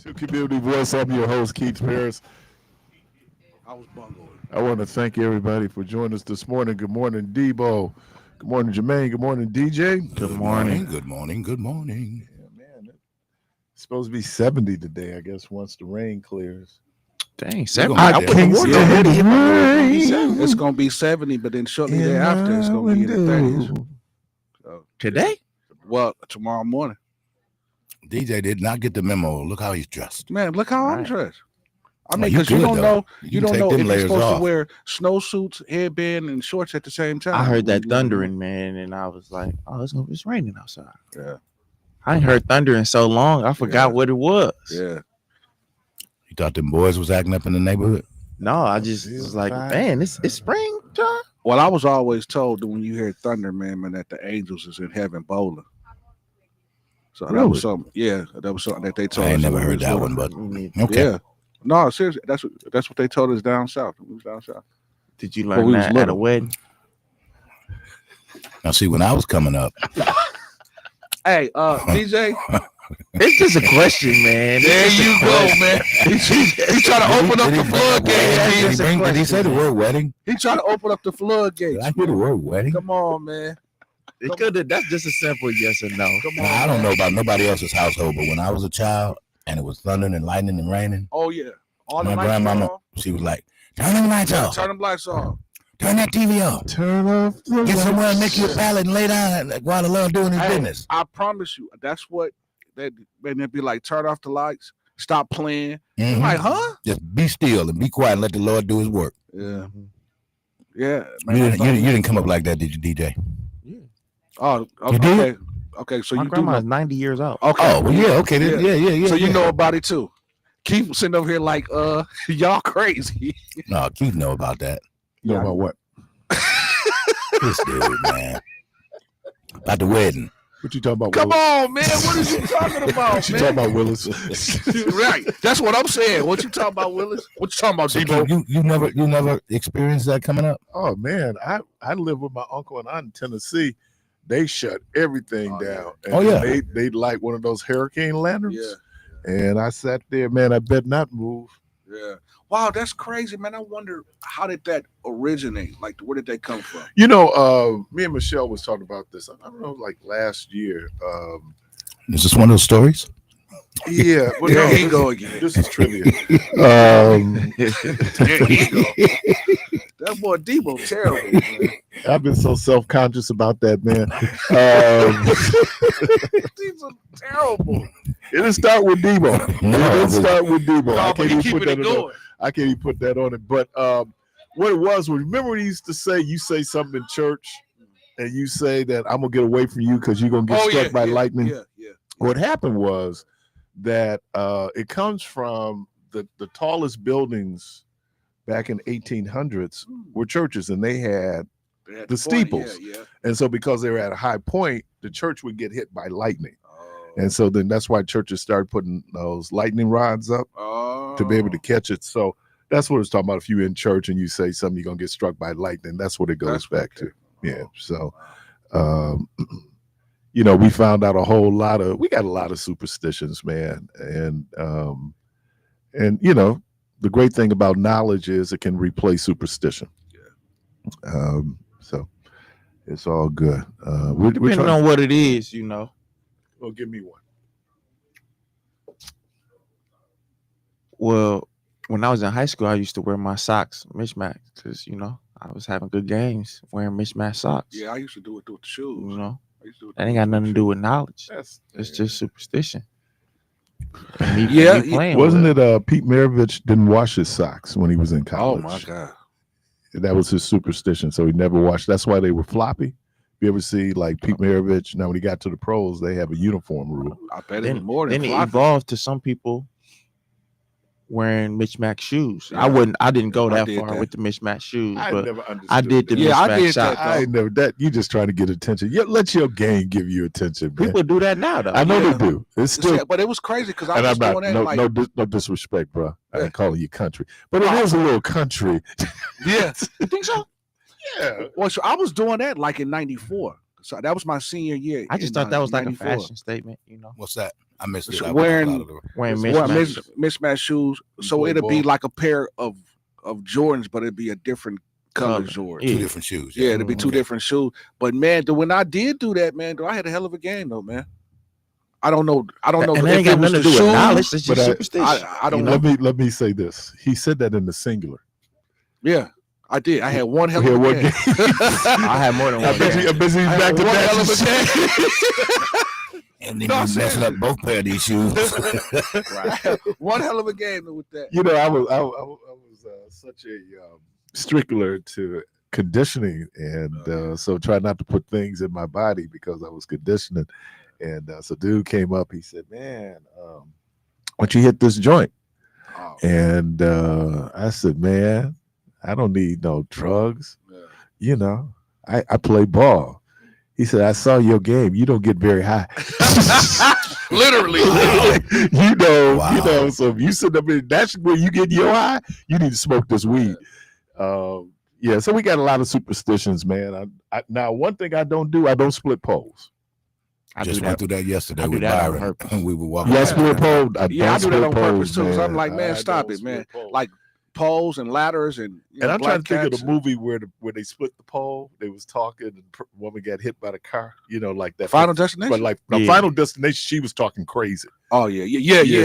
To Community Voice, I'm your host, Keith Parris. I was bungled. I want to thank everybody for joining us this morning. Good morning, Debo. Good morning, Jermaine. Good morning, DJ. Good morning. Good morning. Good morning. Yeah, man. It's supposed to be 70 today, I guess, once the rain clears. Dang, We're 70. gonna I get wouldn't that. work Yeah. already. It's gonna be 70, but then shortly thereafter it's gonna be in the 30s. So, Today? well, tomorrow morning. DJ did not get the memo. Look how he's dressed. Man, look how I'm Right. dressed. I Oh, mean, you because you good, don't though. know, You you can don't take know them if you're layers supposed off. to wear snowsuits, headband, and shorts at the same time. I heard that You- thundering, man, and I was like, "Oh, it's raining outside." Yeah, I ain't heard thunder in so long. I forgot Yeah. what it was. yeah. You thought them boys was acting up in the neighborhood? No, I just Feel was like, fine. man, it's springtime. Well, I was always told that when you hear thunder, man, that the angels is in heaven bowling. So that Really? was something. Yeah, that was something that they told I us. ain't never when we heard was that little. one, but Mm. okay. Yeah. No, seriously, that's what they told us down south. We was down south. Did you Well, learn we was that at a little. wedding? Now, see, when I was coming up, Hey, DJ. It's just a question, man. There you go, man. He trying to open up the Did floodgates. did he say the word wedding? He trying to open up the Did floodgates. I hear the word wedding? Come on, man. It could have. That's just a simple yes or no. Come on. Now, I don't man. know about nobody else's household, but when I was a child and it was thundering and lightning and raining, Oh yeah. All the my lights grandmama, on. she was like, "Turn them lights off. Turn them lights off. Turn that TV off. Turn off the Get somewhere and make lights. you a salad and lay down while the Lord doing his Hey, business." I promise you, that's what and they'd be like, turn off the lights, stop playing. Mhm. Like, huh? Just be still and be quiet and let the Lord do his work. Yeah. Yeah. You didn't come up like that, did you, DJ? Oh, You did? okay. Okay, so My you do grandma's know. 90 years old. Okay. Oh, well, yeah, okay. Yeah. So you yeah. know about it too. Keep sitting over here like, y'all crazy. No, Keith know about that. You know Yeah. about what? This dude, man. About the wedding. What you talking about, Come Willis? on, man. What are you talking about, What you man? talking about, Willis? Right. That's what I'm saying. What you talking about, Willis? What you talking about, So Debo? Keith, you never experienced that coming up? Oh man, I live with my uncle and aunt in Tennessee. They shut everything Oh, yeah. down. And Oh, yeah. They light one of those hurricane lanterns. Yeah. And I sat there, man. I bet not move. Yeah. Wow, that's crazy, man. I wonder how did that originate? Like, where did they come from? You know, me and Michelle was talking about this. I don't know, like last year. Is this one of those stories? Yeah, well, There no, he go again. This is trivia. There he go. That boy Debo terrible, man. I've been so self-conscious about that, man. These are terrible. It didn't start with Debo. It didn't start with Debo. No, I but can't he even keeping put it that on. going. I can't even put that on it. But what it was remember when he used to say, you say something in church and you say that I'm gonna get away from you because you're gonna get struck by lightning. Yeah. What happened was that it comes from the tallest buildings back in 1800s were churches, and they had They had the point. steeples. Yeah. and so because they were at a high point, the church would get hit by lightning. Oh. And so then that's why churches started putting those lightning rods up to be able to catch it. So that's what it's talking about. If you're in church and you say something, you're gonna get struck by lightning. That's what it goes back to. Yeah. So, you know, we found out we got a lot of superstitions, man. And you know, the great thing about knowledge is it can replace superstition. So it's all good. We're Depending trying, on what it is, you know. well, give me one. Well, when I was in high school, I used to wear my socks mismatched because, you know, I was having good games wearing mismatched socks. Yeah, I used to do it with the shoes. You know, I used to do it that ain't got nothing to do with knowledge. That's It's just superstition. And me Yeah, playing wasn't with it Pete Maravich didn't wash his socks when he was in Oh college? my God. That was his superstition. So he never washed. That's why they were floppy. You ever see like Pete Maravich? Now when he got to the pros, they have a uniform rule. I bet it was Then, more than then it floppy. evolved to some people wearing mismatched shoes. Yeah. I didn't go I that did far that. with the mismatched shoes, I but never understood. I did the that. Yeah, I mismatched did that, socks. I never that. You just trying to get attention. Yeah, let your game give you attention, man. People do that now, though. I know Yeah. they do. It's still. Yeah, but it was crazy because I And was I'm doing not that no disrespect, bro. I Yeah. ain't calling you country, but it is a little country. yeah. You think so? Yeah. Well, so I was doing that like in '94. So that was my senior year. I just thought that was like 94. a fashion statement, you know. What's that? I missed it. So I was wearing- out of the- Wearing Well, mismatched. mismatched shoes. You So play it'd be ball? like a pair of Jordans, but it'd be a different color Jordans. Yeah. two different shoes. Yeah, it'd be two Okay. different shoes. But man, when I did do that, man, I had a hell of a game though, man. I don't know. And that if ain't it got was nothing to the do with shoes. knowledge. It's but just I- superstition. I don't you know. know? Let me say this. He said that in the singular. Yeah, I did. I had one hell He of had a one game. game. I had more than I one. bet you he's I had back to one back. hell of a game. And then No, you messing seriously. up both pair of these shoes. Right. One hell of a game with that. You know, I was such a stickler to conditioning, and so try not to put things in my body because I was conditioning. And so, dude came up. He said, "Man, why don't you hit this joint?" Oh, And I said, "Man, I don't need no drugs. yeah. You know, I play ball." He said, "I saw your game. You don't get very high." Literally. you know. Wow. So if you sit up in, that's where you get your high. You need to smoke this weed. Yeah. So we got a lot of superstitions, man. Now one thing I don't do, I don't split poles. I Just do went that. through that yesterday I do with that on Byron. purpose. We were walking. Yeah, I Yeah. split pole. Yeah, I do that on purpose, too, 'cause I'm man. like, man, I stop don't it, man. split poles. Like poles and ladders and And I'm trying to think of cats the movie where they split the pole. They was talking, and the woman got hit by the car. You know, like that. Final Destination. But like the Yeah. Final Destination, she was talking crazy. Oh yeah.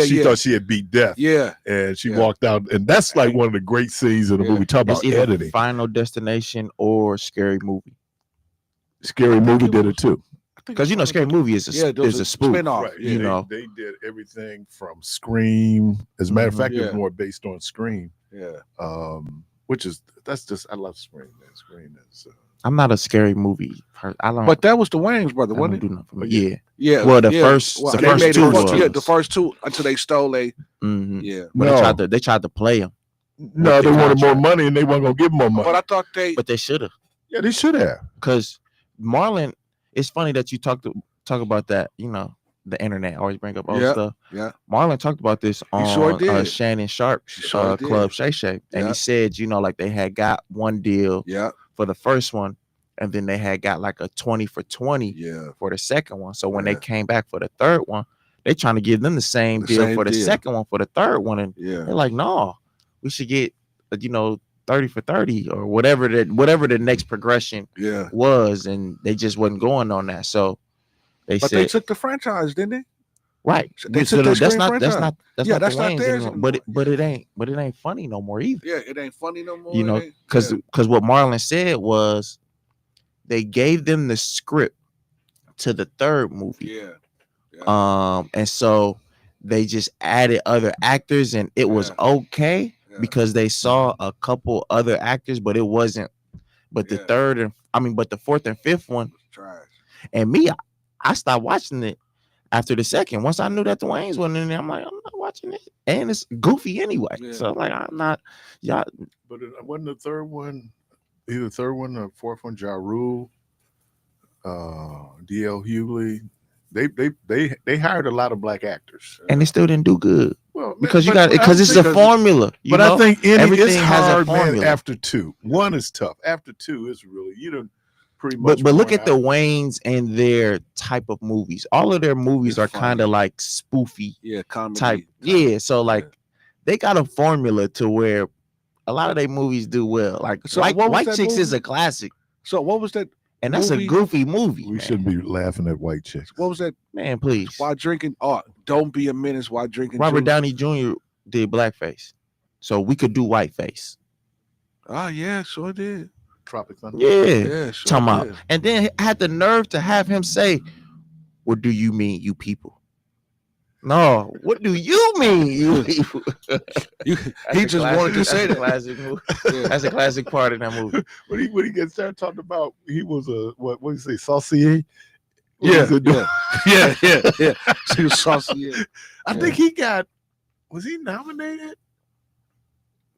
She thought she had beat death, Yeah. and she Yeah. walked out. And that's like one of the great scenes of the Yeah. movie. Talk It's about either editing. Final Destination or Scary Movie. Scary think Movie it did was- it too. Because you know, Scary Movie is Yeah, there was is a a spoof. spin-off. Right. You they, know. they did everything from Scream. As a matter of Mhm. fact, it was Yeah. more based on Scream. Yeah. That's just I love Scream. Man. Scream is. I'm not a scary movie person. I don't. But that was the Wayans brother, that don't wasn't it? do nothing for me. Oh, yeah. Yeah. Yeah. Well, the yeah. first- Well, the they first made two it first, was. the first two until they stole a. Mhm. Yeah. But No. they tried to play him, No, with they the wanted more contract. money, and they weren't gonna give them more money. But I thought they. but they should have. Yeah, they should have. Because Marlon, it's funny that you talk about that. You know, the internet always bring up old Yeah, stuff. yeah. Marlon talked about this on sure did. Shannon Sharp Sure did. Club Shay Shay, and Yeah. he said, you know, like they had got one deal Yeah. for the first one, and then they had got like a 20 for 20 Yeah. for the second one. So when Yeah. they came back for the third one, they trying to give them the same The deal same for the deal. second one for the third one, and Yeah. they're like, no, we should get 30 for 30 or whatever the next progression Yeah. was, and they just wasn't going on that. So they But said, they took the franchise, didn't they? right. They So took that that's Scream not franchise. that's Yeah, not that's the not Wayans theirs anymore. But anymore. it ain't funny no more either. Yeah, it ain't funny no more. You know, it ain't- because yeah. what Marlon said was they gave them the script to the third movie. Yeah. And so they just added other actors, and it was Yeah. okay Yeah. because they saw a couple other actors, but it wasn't. But the Yeah. but the fourth and fifth one, Trash. and me, I stopped watching it after the second. Once I knew that the Wayans wasn't in there, I'm like, I'm not watching it, and it's goofy anyway. Yeah. So like, I'm not. Y'all, But it wasn't the third one, either the third one or fourth one. Ja Rule, D.L. Hughley. They hired a lot of black actors. and it still didn't do good Well, because man, it's a formula. But I think everything it's has a hard, man, formula. after two. One is tough. After two, it's really pretty much. But look worn at the out. Wayans and their type of movies. All of their movies It's are kind funny. of like spoofy Yeah, comedy type. Yeah, so like Yeah. they got a formula to where a lot of their movies do well. Like So what was White that Chicks is movie? a classic, So what was that? and that's movie? a goofy movie. We man. shouldn't be laughing at white chicks. What was that? Man, please. Why drinking? Oh, don't be a menace while drinking. Robert juice. Downey Jr. did blackface, so we could do whiteface. Oh yeah, sure did. Tropic Thunder. Yeah, Yeah, sure talking about, did. and then had the nerve to have him say, "What do you mean, you people?" No, what do you mean, you people? He just wanted to say that. Classic movie. Yeah. That's a classic part of that movie. When he gets there talking about he was a what do you say, saucier? What Yeah, was it doing? yeah. She was saucy. Yeah. I think was he nominated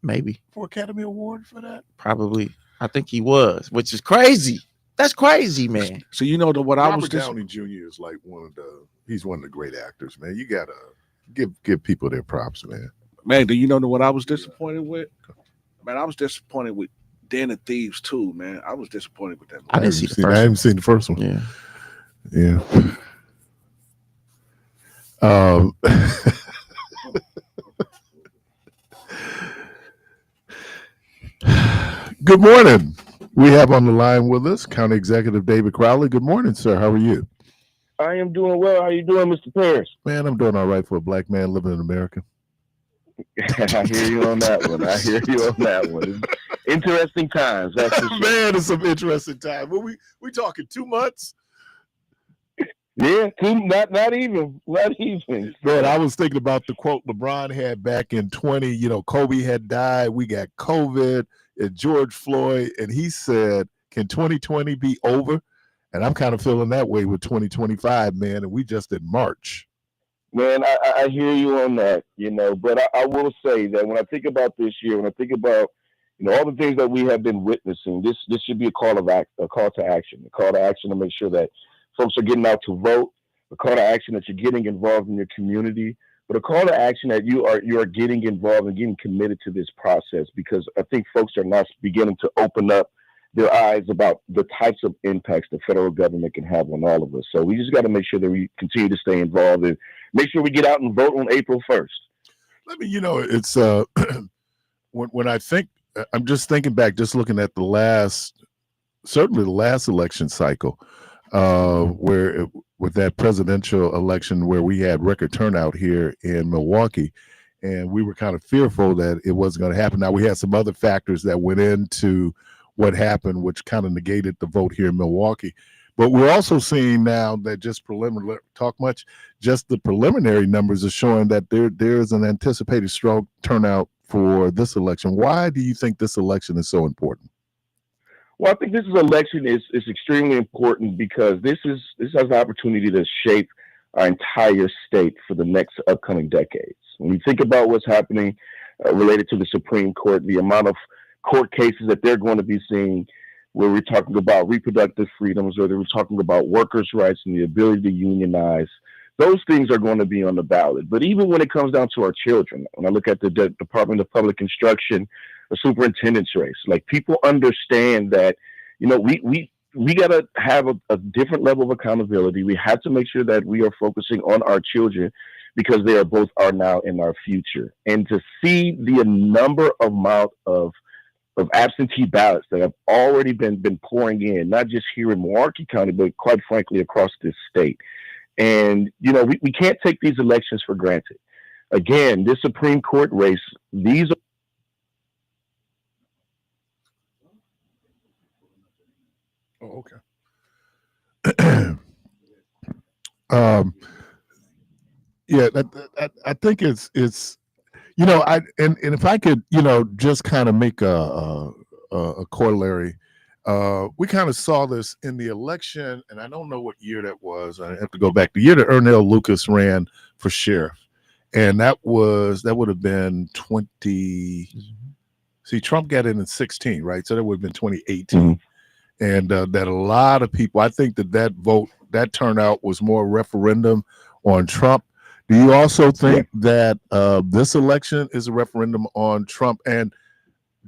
Maybe, for Academy Award for that? probably. I think he was, which is crazy. That's crazy, man. So you know what I was Robert just Downey Jr. is like he's one of the great actors, man. You gotta give people their props, man. man. Do you know what I was disappointed with? Man, I was disappointed with Den of Thieves 2, man. I was disappointed with that movie. I didn't see the I first haven't one. seen the first one. Yeah. Yeah. Good morning. We have on the line with us County Executive David Crowley. Good morning, sir. How are you? I am doing well. How you doing, Mr. Parris? Man, I'm doing all right for a black man living in America. I hear you on that one. I hear you on that one. Interesting times, that's for sure. Man, it's some interesting time. Well, we talking 2 months? Yeah, not even. Man, I was thinking about the quote LeBron had back in 20. You know, Kobe had died. We got COVID and George Floyd. And he said, can 2020 be over? And I'm kind of feeling that way with 2025, man. And we just in March. Man, I hear you on that, but I will say that when I think about this year, when I think about, all the things that we have been witnessing, this should be a call to action to make sure that folks are getting out to vote, a call to action that you're getting involved in your community, but a call to action that you are getting involved and getting committed to this process, because I think folks are now beginning to open up their eyes about the types of impacts the federal government can have on all of us. So we just got to make sure that we continue to stay involved and make sure we get out and vote on April 1st. I mean, it's when I think, I'm just thinking back, just looking at certainly the last election cycle, with that presidential election where we had record turnout here in Milwaukee, and we were kind of fearful that it wasn't going to happen. Now, we had some other factors that went into what happened, which kind of negated the vote here in Milwaukee. But we're also seeing now that just the preliminary numbers are showing that there's an anticipated strong turnout for this election. Why do you think this election is so important? Well, I think this election is extremely important because this has the opportunity to shape our entire state for the next upcoming decades. When you think about what's happening related to the Supreme Court, the amount of court cases that they're going to be seeing, where we're talking about reproductive freedoms, whether we're talking about workers' rights and the ability to unionize, those things are going to be on the ballot. But even when it comes down to our children, when I look at the Department of Public Instruction, the superintendent's race, like, people understand that, we got to have a different level of accountability. We have to make sure that we are focusing on our children because they are both our now and our future. And to see the amount of absentee ballots that have already been pouring in, not just here in Milwaukee County, but quite frankly, across this state. And, we can't take these elections for granted. Again, this Supreme Court race, these are. Oh, okay. Yeah, I think it's and if I could, just kind of make a corollary, we kind of saw this in the election, and I don't know what year that was. I have to go back. The year that Ernell Lucas ran for sheriff, and that would have been 20. See, Trump got in 16, right? So that would have been 2018. Mm-hmm. And that a lot of people, I think that turnout was more referendum on Trump. Do you also think that this election is a referendum on Trump? And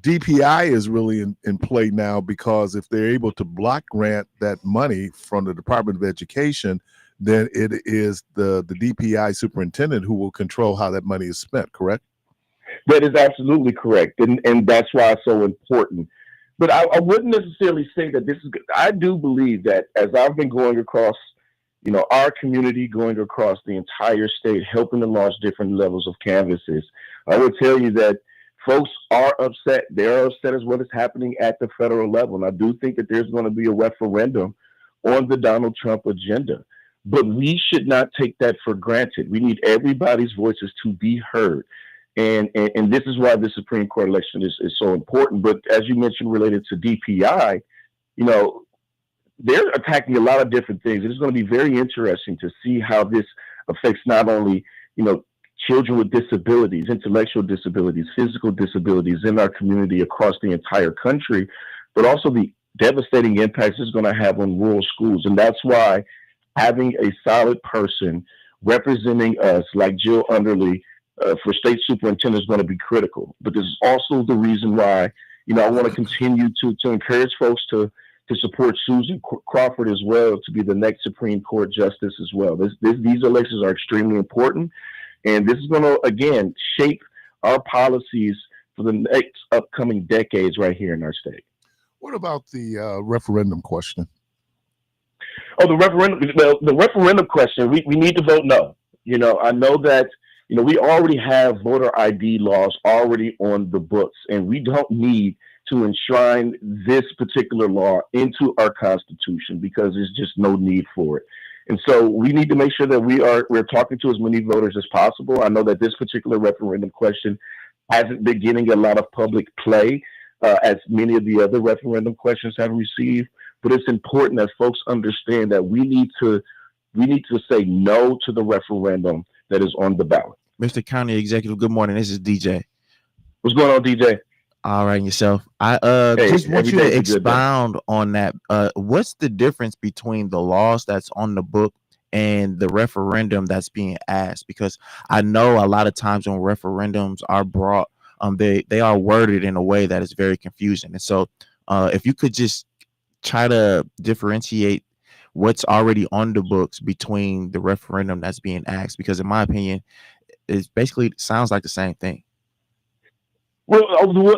DPI is really in play now, because if they're able to block grant that money from the Department of Education, then it is the DPI superintendent who will control how that money is spent, correct? That is absolutely correct. And that's why it's so important. But I wouldn't necessarily say that this is good. I do believe that as I've been going across, our community, going across the entire state, helping to launch different levels of canvases, I would tell you that folks are upset. They're upset as what is happening at the federal level. And I do think that there's going to be a referendum on the Donald Trump agenda. But we should not take that for granted. We need everybody's voices to be heard. And this is why the Supreme Court election is so important. But as you mentioned, related to DPI, they're attacking a lot of different things. It's going to be very interesting to see how this affects not only, children with disabilities, intellectual disabilities, physical disabilities in our community across the entire country, but also the devastating impacts it's going to have on rural schools. And that's why having a solid person representing us like Jill Underly for state superintendent is going to be critical. But this is also the reason why, I want to continue to encourage folks to support Susan Crawford as well, to be the next Supreme Court justice as well. These elections are extremely important, and this is going to, again, shape our policies for the next upcoming decades right here in our state. What about the referendum question? Oh, the referendum. Well, the referendum question. We need to vote no. I know that we already have voter ID laws already on the books, and we don't need to enshrine this particular law into our Constitution because there's just no need for it. And so we need to make sure that we're talking to as many voters as possible. I know that this particular referendum question hasn't been getting a lot of public play as many of the other referendum questions have received, but it's important that folks understand that we need to say no to the referendum that is on the ballot. Mr. County Executive, good morning. This is DJ. What's going on, DJ? All right, yourself. I just want you to expound on that. What's the difference between the laws that's on the book and the referendum that's being asked? Because I know a lot of times when referendums are brought, they are worded in a way that is very confusing. And so if you could just try to differentiate what's already on the books between the referendum that's being asked, because in my opinion, it basically sounds like the same thing. Well,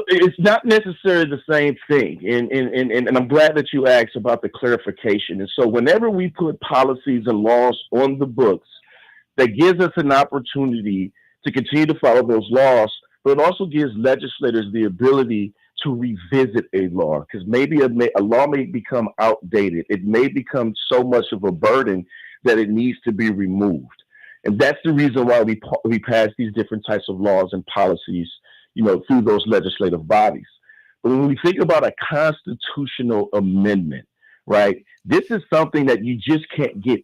it's not necessarily the same thing, and I'm glad that you asked about the clarification. And so whenever we put policies and laws on the books, that gives us an opportunity to continue to follow those laws, but it also gives legislators the ability to revisit a law, because maybe a law may become outdated. It may become so much of a burden that it needs to be removed. And that's the reason why we pass these different types of laws and policies, through those legislative bodies. But when we think about a constitutional amendment, right, this is something that you just can't get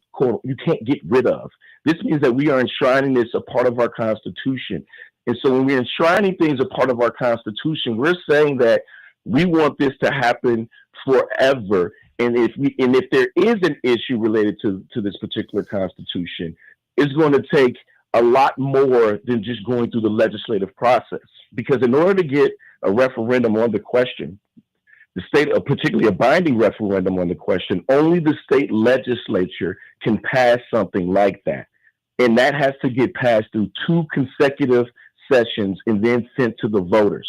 rid of. This means that we are enshrining this a part of our Constitution. And so when we're enshrining things a part of our Constitution, we're saying that we want this to happen forever. And if there is an issue related to this particular Constitution, it's going to take a lot more than just going through the legislative process. Because in order to get a referendum on the question, particularly a binding referendum on the question, only the state legislature can pass something like that. And that has to get passed through 2 consecutive sessions and then sent to the voters.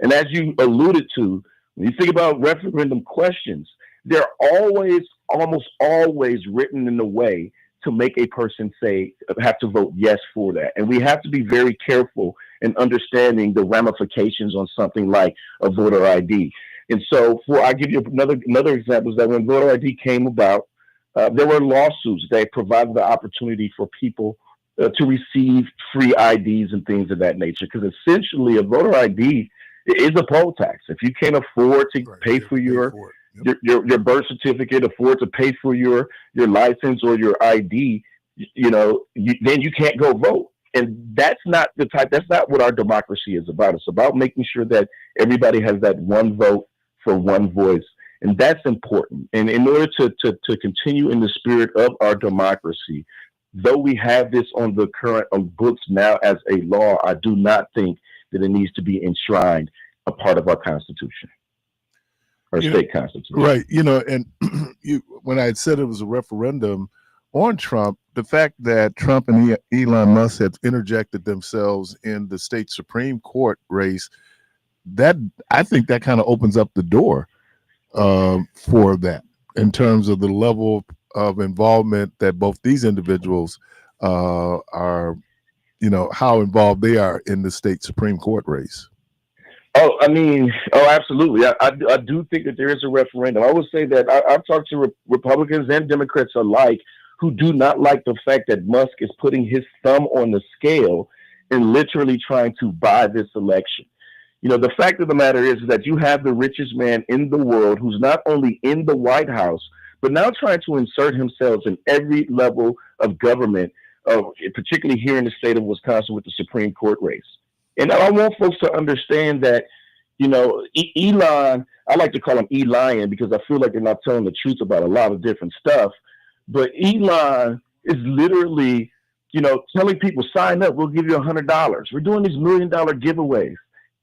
And as you alluded to, when you think about referendum questions, they're almost always written in a way to make a person have to vote yes for that. And we have to be very careful in understanding the ramifications on something like a voter ID. And so I'll give you another example is that when voter ID came about, there were lawsuits that provided the opportunity for people to receive free IDs and things of that nature. Because essentially a voter ID is a poll tax. If you can't afford to pay for your birth certificate, afford to pay for your license or your ID, then you can't go vote. And that's not what our democracy is about. It's about making sure that everybody has that one vote for one voice. And that's important. And in order to continue in the spirit of our democracy, though we have this on the current books now as a law, I do not think that it needs to be enshrined a part of our Constitution. State Constitution. Right. And when I had said it was a referendum on Trump, the fact that Trump and Elon Musk had interjected themselves in the state Supreme Court race, that I think that kind of opens up the door for that in terms of the level of involvement that both these individuals are, how involved they are in the state Supreme Court race. Oh, absolutely. I do think that there is a referendum. I would say that I've talked to Republicans and Democrats alike who do not like the fact that Musk is putting his thumb on the scale and literally trying to buy this election. The fact of the matter is that you have the richest man in the world who's not only in the White House, but now trying to insert himself in every level of government, particularly here in the state of Wisconsin with the Supreme Court race. And I want folks to understand that, Elon, I like to call him Elian because I feel like they're not telling the truth about a lot of different stuff. But Elon is literally, telling people, sign up, we'll give you $100. We're doing these $1 million giveaways.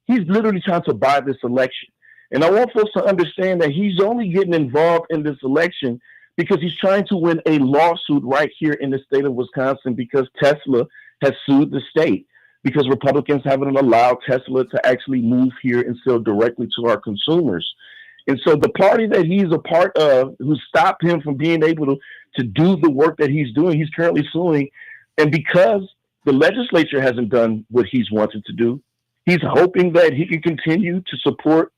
He's literally trying to buy this election. And I want folks to understand that he's only getting involved in this election because he's trying to win a lawsuit right here in the state of Wisconsin because Tesla has sued the state because Republicans haven't allowed Tesla to actually move here and sell directly to our consumers. And so the party that he's a part of, who stopped him from being able to do the work that he's doing, he's currently suing. And because the legislature hasn't done what he's wanted to do, he's hoping that he can continue to support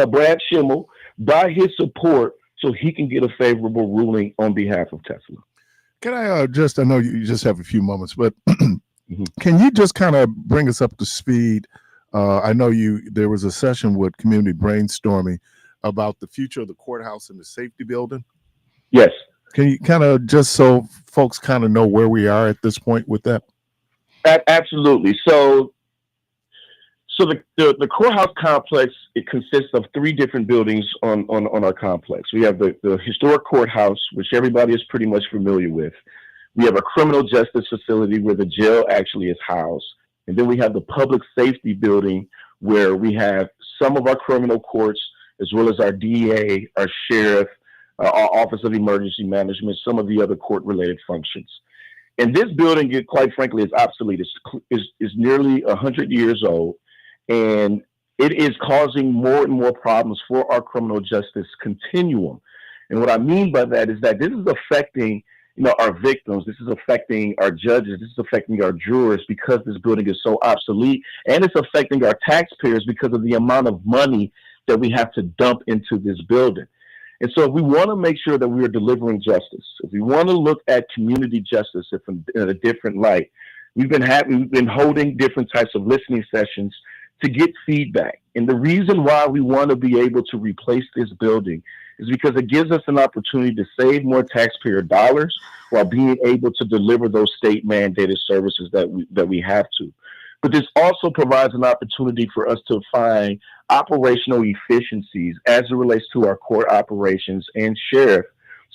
Brad Schimmel by his support so he can get a favorable ruling on behalf of Tesla. Can I I know you just have a few moments, but can you just kind of bring us up to speed? I know there was a session with community brainstorming about the future of the courthouse and the safety building. Yes. Can you kind of, just so folks kind of know where we are at this point with that? Absolutely. So the courthouse complex, it consists of 3 different buildings on our complex. We have the historic courthouse, which everybody is pretty much familiar with. We have a criminal justice facility where the jail actually is housed. And then we have the public safety building where we have some of our criminal courts, as well as our DA, our sheriff, our Office of Emergency Management, some of the other court-related functions. And this building, quite frankly, is obsolete. It's nearly 100 years old, and it is causing more and more problems for our criminal justice continuum. And what I mean by that is that this is affecting our victims. This is affecting our judges. This is affecting our jurors because this building is so obsolete, and it's affecting our taxpayers because of the amount of money that we have to dump into this building. And so if we want to make sure that we are delivering justice, if we want to look at community justice in a different light, we've been holding different types of listening sessions to get feedback. And the reason why we want to be able to replace this building is because it gives us an opportunity to save more taxpayer dollars while being able to deliver those state mandated services that we have to. But this also provides an opportunity for us to find operational efficiencies as it relates to our court operations and sheriff,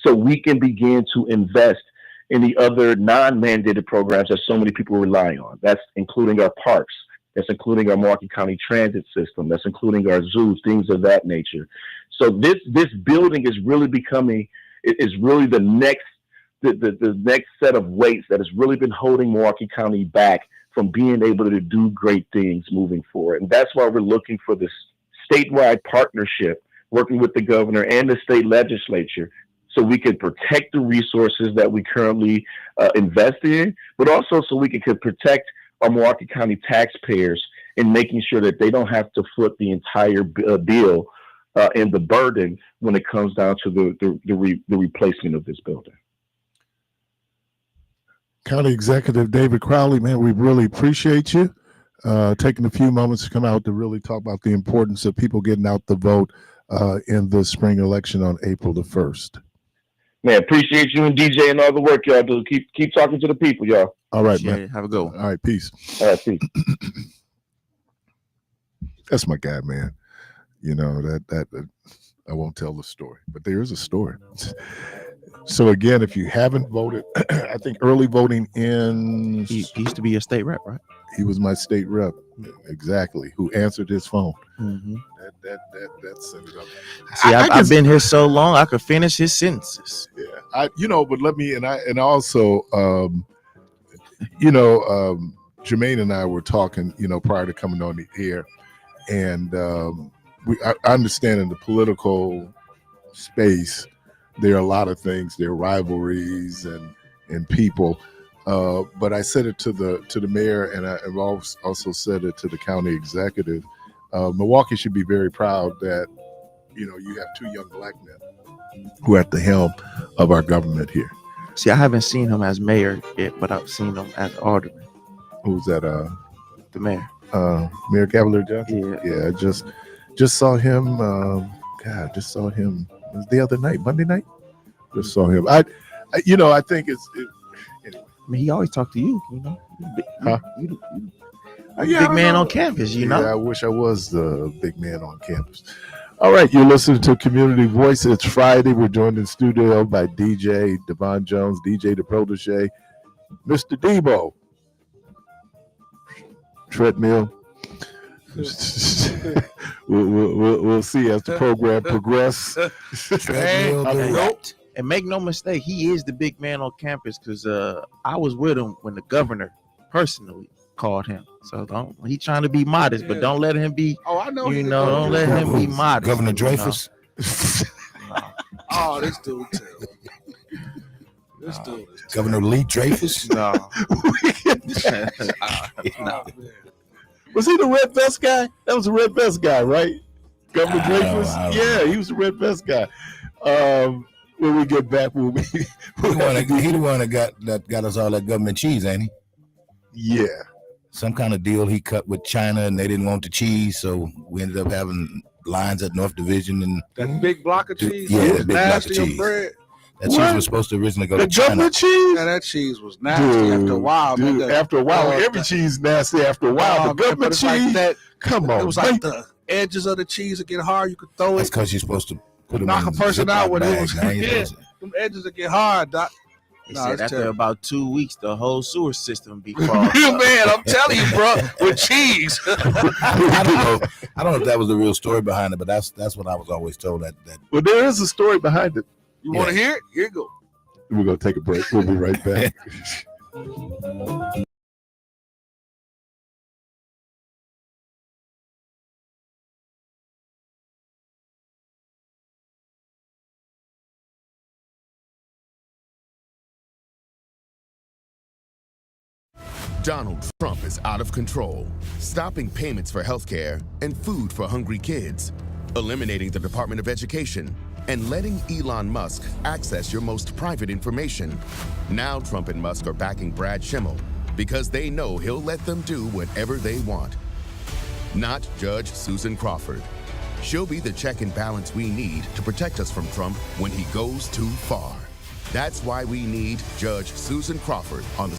so we can begin to invest in the other non-mandated programs that so many people rely on. That's including our parks. That's including our Milwaukee County transit system. That's including our zoos, things of that nature. So this building is really the next set of weights that has really been holding Milwaukee County back from being able to do great things moving forward. And that's why we're looking for this statewide partnership, working with the governor and the state legislature, so we can protect the resources that we currently invest in, but also so we can protect our Milwaukee County taxpayers in making sure that they don't have to foot the entire bill and the burden when it comes down to the replacement of this building. County Executive David Crowley, man, we really appreciate you taking a few moments to come out to really talk about the importance of people getting out the vote in the spring election on April the 1st. Man, appreciate you and DJ and all the work y'all do. Keep talking to the people, y'all. All right, man. Have a good one. All right, peace. All right, peace. That's my guy, man. That I won't tell the story, but there is a story. So again, if you haven't voted, I think early voting ends. He used to be a state rep, right? He was my state rep, exactly. Who answered his phone? Mm-hmm. That set it up. See, I've been here so long, I could finish his sentences. Yeah, but let me and also, Jermaine and I were talking, prior to coming on the air, and I understand in the political space there are a lot of things. There are rivalries and people. But I said it to the mayor, and I've also said it to the county executive. Milwaukee should be very proud that you have 2 young black men who are at the helm of our government here. See, I haven't seen him as mayor yet, but I've seen him as alderman. Who's that? The mayor. Mayor Cavalier Johnson. Yeah. I just saw him. Just saw him the other night, Monday night. Just saw him. I think it's. Anyway. I mean, he always talked to you. You big man on campus. Yeah, I wish I was the big man on campus. All right, you're listening to Community Voice. It's Friday. We're joined in studio by DJ Devon Jones, DJ the Protege, Mr. Debo, Treadmill. we'll see as the program progresses. And make no mistake, he is the big man on campus because I was with him when the governor personally called him. So he trying to be modest, but don't let him be. Oh, I know. Don't let him be modest. Governor Dreyfus. Oh, this dude terrible. This dude is Governor Lee Dreyfus. No. Was he the red vest guy? That was the red vest guy, right? Governor Dreyfus? Yeah, he was the red vest guy. When we get back, he the one that got us all that government cheese, ain't he? Yeah. Some kind of deal he cut with China, and they didn't want the cheese, so we ended up having lines at North Division and that big block of cheese. Yeah, that big block of cheese. Bread. That cheese was supposed to originally go to China. Government cheese? Yeah, that cheese was nasty after a while. Dude, after a while, every cheese nasty after a while. The government cheese, like that, come on. It was like the edges of the cheese that get hard. You could throw it. That's because you're supposed to put them knock in a person out when it was. Yeah, them edges that get hard, Doc. They said after about 2 weeks, the whole sewer system be clogged. Man, I'm telling you, bro, with cheese. I don't know if that was the real story behind it, but that's what I was always told. That Well, there is a story behind it. You want to hear it? Here you go. We're gonna take a break. We'll be right back. Donald Trump is out of control, stopping payments for healthcare and food for hungry kids, eliminating the Department of Education, and letting Elon Musk access your most private information. Now Trump and Musk are backing Brad Schimmel because they know he'll let them do whatever they want. Not Judge Susan Crawford. She'll be the check and balance we need to protect us from Trump when he goes too far. That's why we need Judge Susan Crawford on the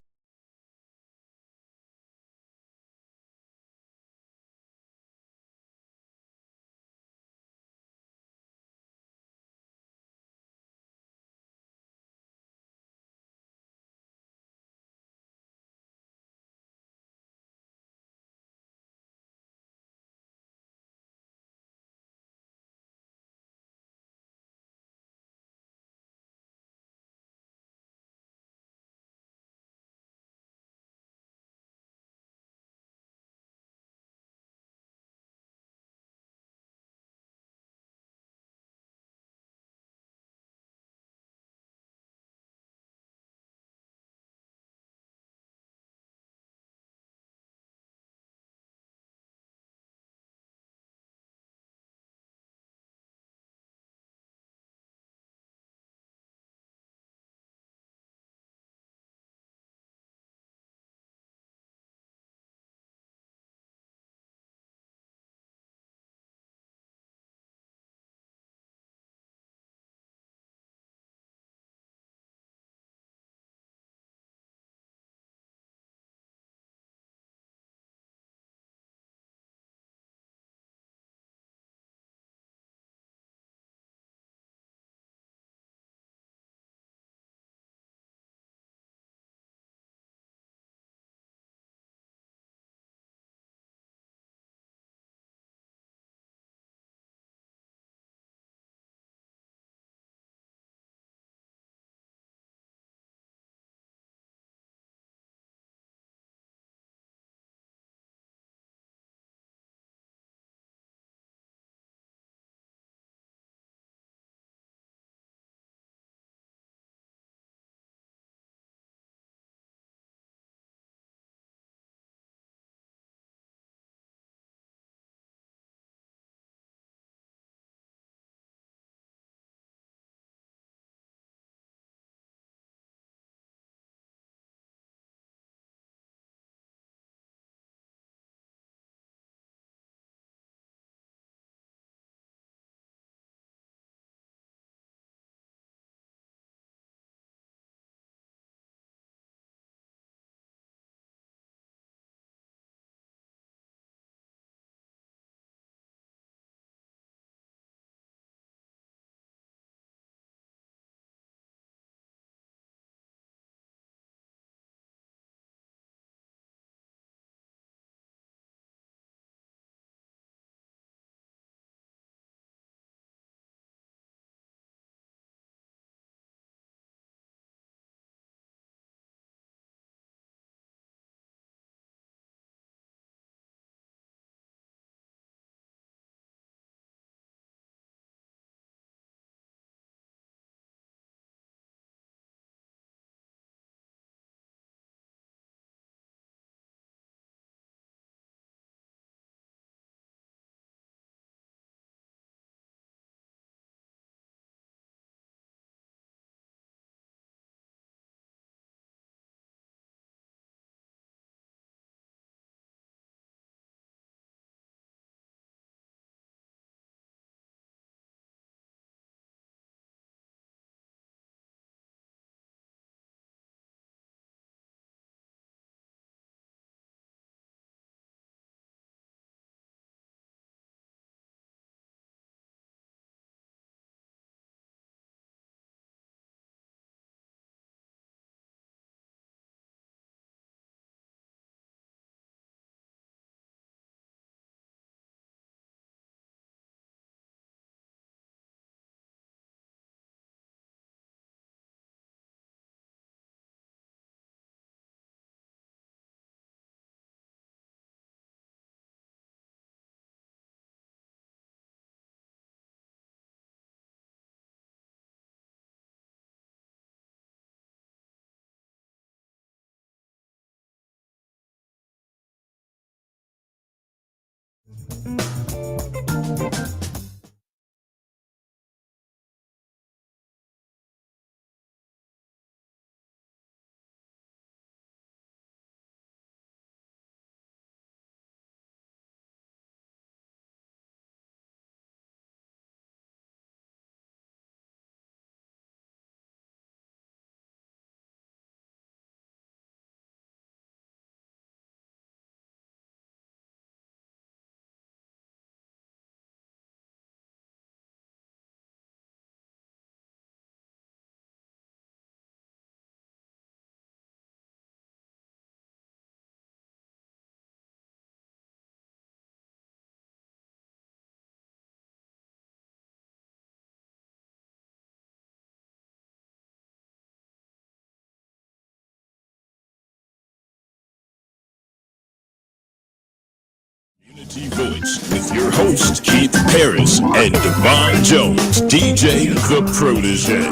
Community Voice with your host Keith Parris and Devon Jones, DJ the Protege.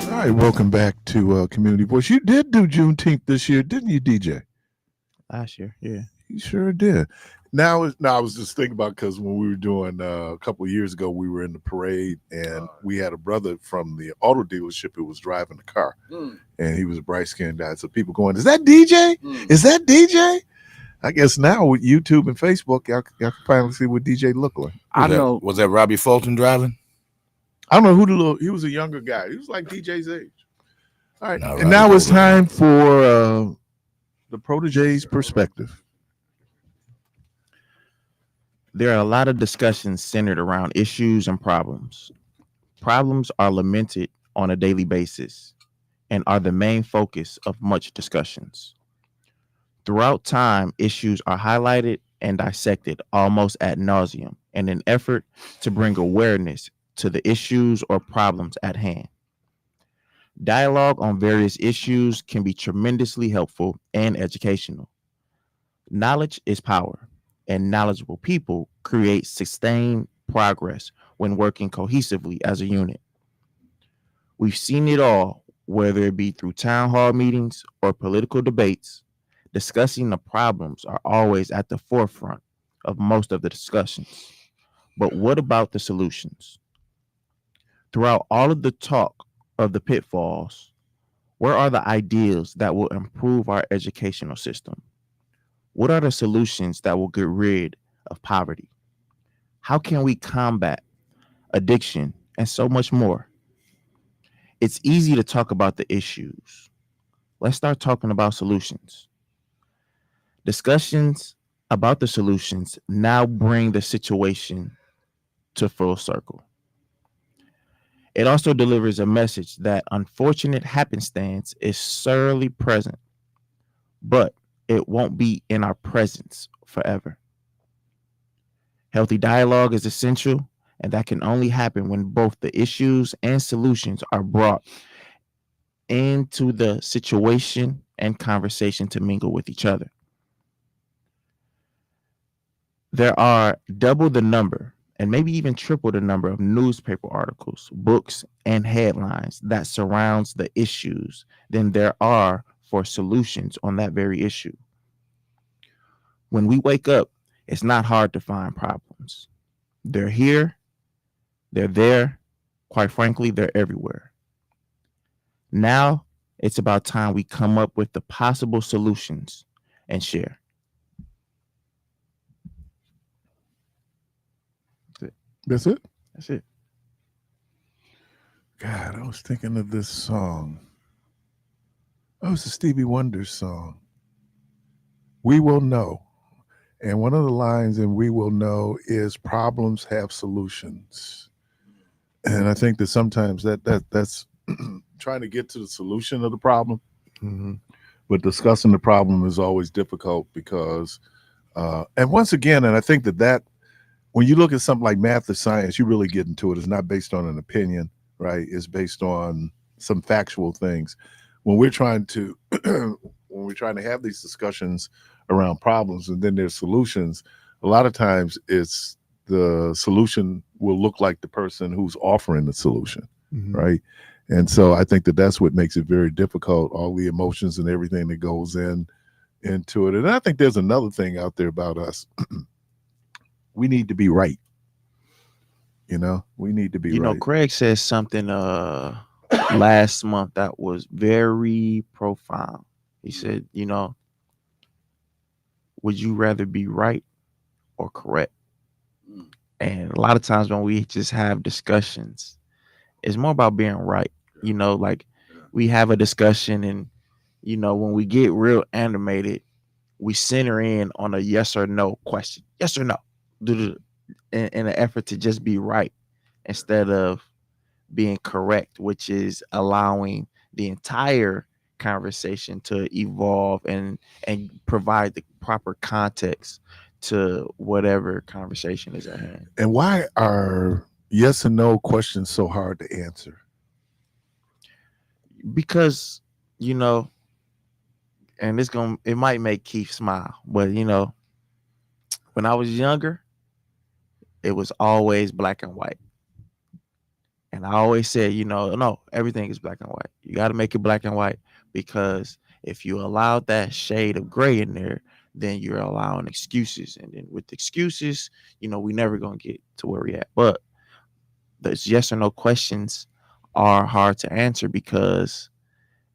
All right, welcome back to Community Voice. You did do Juneteenth this year, didn't you, DJ? Last year, yeah. You sure did. Now I was just thinking about, because when we were doing a couple of years ago, we were in the parade, and we had a brother from the auto dealership who was driving the car, and he was a bright-skinned guy. So people going, "Is that DJ? Is that DJ?" I guess now with YouTube and Facebook, y'all can finally see what DJ looked like. Was that Robbie Fulton driving? I don't know who he was a younger guy. He was like DJ's age. All right. No, and now it's time for the Protege's perspective. There are a lot of discussions centered around issues and problems. Problems are lamented on a daily basis and are the main focus of much discussions. Throughout time, issues are highlighted and dissected almost ad nauseum in an effort to bring awareness to the issues or problems at hand. Dialogue on various issues can be tremendously helpful and educational. Knowledge is power, and knowledgeable people create sustained progress when working cohesively as a unit. We've seen it all, whether it be through town hall meetings or political debates. Discussing the problems are always at the forefront of most of the discussions. But what about the solutions? Throughout all of the talk of the pitfalls, where are the ideals that will improve our educational system? What are the solutions that will get rid of poverty? How can we combat addiction and so much more? It's easy to talk about the issues. Let's start talking about solutions. Discussions about the solutions now bring the situation to full circle. It also delivers a message that unfortunate happenstance is surely present, but it won't be in our presence forever. Healthy dialogue is essential, and that can only happen when both the issues and solutions are brought into the situation and conversation to mingle with each other. There are double the number and maybe even triple the number of newspaper articles, books, and headlines that surrounds the issues than there are for solutions on that very issue. When we wake up, it's not hard to find problems. They're here, they're there, quite frankly, they're everywhere. Now, it's about time we come up with the possible solutions and share. That's it? That's it. God, I was thinking of this song. Oh, it's a Stevie Wonder song. We Will Know. And one of the lines in We Will Know is problems have solutions. And I think that sometimes that's trying to get to the solution of the problem. Mm-hmm. But discussing the problem is always difficult because, and once again, and I think that when you look at something like math or science, you really get into it. It's not based on an opinion, right? It's based on some factual things. When we're trying to have these discussions around problems and then there's solutions, a lot of times it's the solution will look like the person who's offering the solution, right? And so I think that that's what makes it very difficult, all the emotions and everything that goes in into it. And I think there's another thing out there about us. We need to be right. We need to be right. Craig says something last month that was very profound. He said, would you rather be right or correct? And a lot of times when we just have discussions, it's more about being right. Like we have a discussion and, when we get real animated, we center in on a yes or no question. Yes or no. In an effort to just be right instead of being correct, which is allowing the entire conversation to evolve and provide the proper context to whatever conversation is at hand. And why are yes and no questions so hard to answer? Because, and it might make Keith smile, but when I was younger, it was always black and white. And I always said, no, everything is black and white. You got to make it black and white, because if you allow that shade of gray in there, then you're allowing excuses. And then with excuses, we never going to get to where we're at. But those yes or no questions are hard to answer because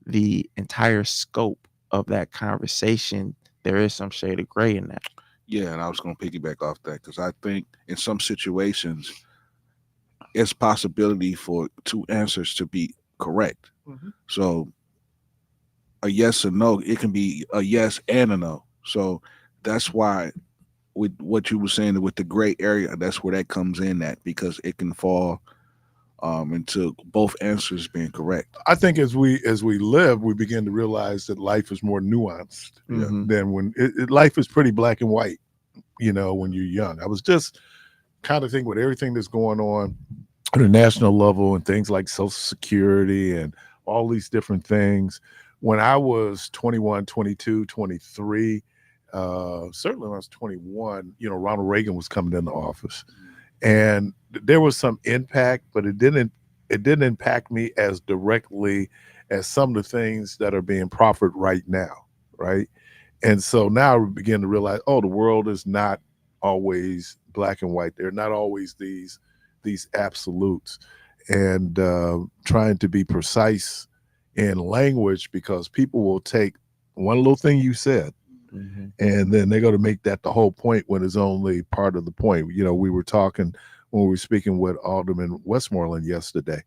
the entire scope of that conversation, there is some shade of gray in that. Yeah, and I was going to piggyback off that because I think in some situations, it's possibility for two answers to be correct. Mm-hmm. So a yes or no, it can be a yes and a no. So that's why with what you were saying with the gray area, that's where that comes in at, because it can fall into both answers being correct. I think as we live, we begin to realize that life is more nuanced than when life is pretty black and white, when you're young. I was just kind of thinking with everything that's going on at a national level and things like Social Security and all these different things. When I was 21, 22, 23, certainly when I was 21, Ronald Reagan was coming into office. And there was some impact, but it didn't impact me as directly as some of the things that are being proffered right now, right? And so now we begin to realize, the world is not always black and white. They're not always these absolutes. And trying to be precise in language, because people will take one little thing you said, and then they're going to make that the whole point when it's only part of the point. We were talking when we were speaking with Alderman Westmoreland yesterday,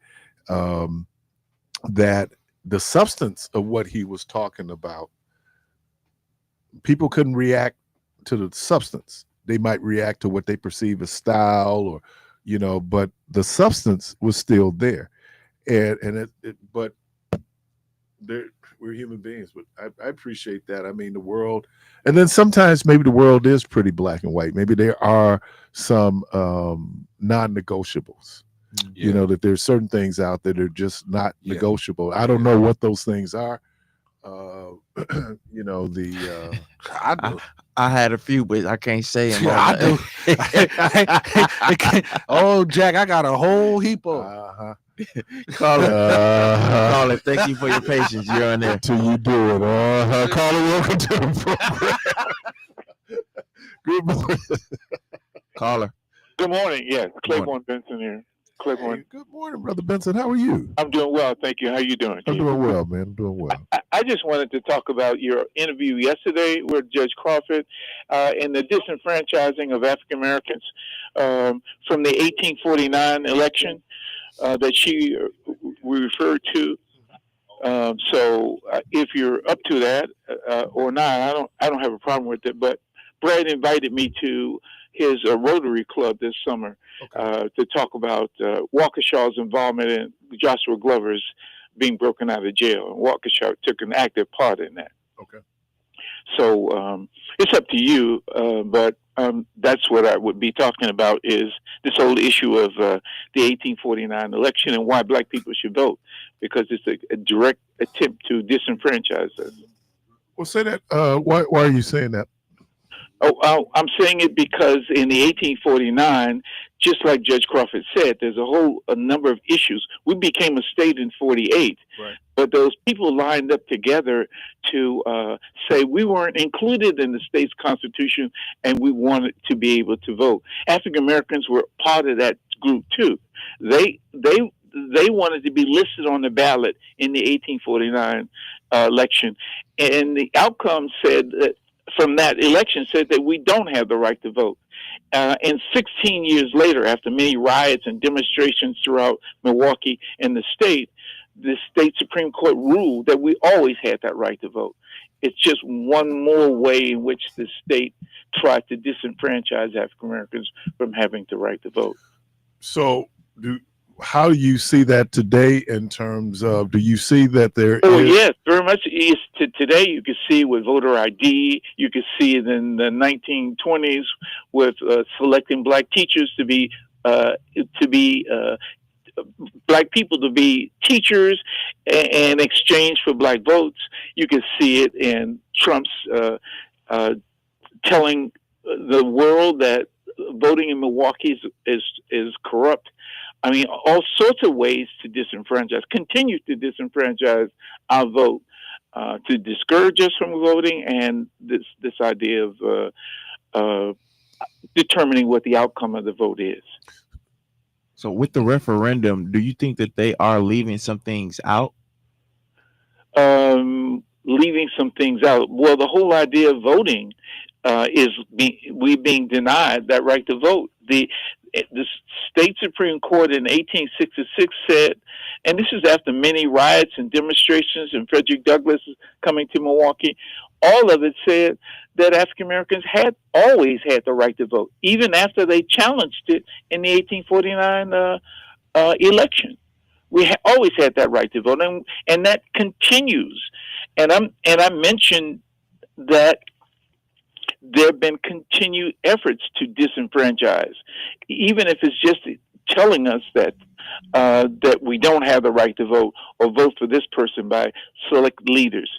that the substance of what he was talking about, people couldn't react to the substance. They might react to what they perceive as style or, but the substance was still there. But we're human beings, but I appreciate that. I mean, the world, and then sometimes maybe the world is pretty black and white. Maybe there are some non-negotiables. That there's certain things out there that are just not negotiable. I don't know what those things are. I do. I had a few, but I can't say them. Yeah, I do. Oh, Jack, I got a whole heap of. Caller, thank you for your patience. You're on there. Till you do it. Caller, welcome to the program. Good morning. Caller. Good morning. Yes, Claiborne Benson here. Claiborne. Hey, good morning, Brother Benson. How are you? I'm doing well, thank you. How are you doing? I'm doing well, man. I'm doing well. I just wanted to talk about your interview yesterday with Judge Crawford and the disenfranchising of African Americans from the 1849 election that she referred to. So if you're up to that or not, I don't have a problem with it. But Brad invited me to his Rotary Club this summer to talk about Waukesha's involvement in Joshua Glover's being broken out of jail. And Waukesha took an active part in that. Okay. So it's up to you, but that's what I would be talking about, is this whole issue of the 1849 election and why black people should vote, because it's a direct attempt to disenfranchise us. Well, say that. Why are you saying that? I'm saying it because in the 1849, just like Judge Crawford said, there's a number of issues. We became a state in 48, right. But those people lined up together to say we weren't included in the state's constitution and we wanted to be able to vote. African Americans were part of that group too. They wanted to be listed on the ballot in the 1849 election, and the outcome said that from that election said that we don't have the right to vote. And 16 years later, after many riots and demonstrations throughout Milwaukee and the state Supreme Court ruled that we always had that right to vote. It's just one more way in which the state tried to disenfranchise African Americans from having the right to vote. So, how do you see that today in terms of, do you see that there is? Yes, very much. Today you can see with voter ID, you can see it in the 1920s with selecting black teachers to be black people to be teachers in exchange for black votes. You can see it in Trump's telling the world that voting in Milwaukee is corrupt. I mean, all sorts of ways to continue to disenfranchise our vote, to discourage us from voting, and this idea of determining what the outcome of the vote is. So with the referendum, do you think that they are leaving some things out? Leaving some things out. Well, the whole idea of voting is being denied that right to vote. The state Supreme Court in 1866 said, and this is after many riots and demonstrations and Frederick Douglass coming to Milwaukee, all of it said that African Americans had always had the right to vote, even after they challenged it in the 1849 election. We always had that right to vote, and that continues. And I mentioned that there have been continued efforts to disenfranchise, even if it's just telling us that we don't have the right to vote or vote for this person by select leaders.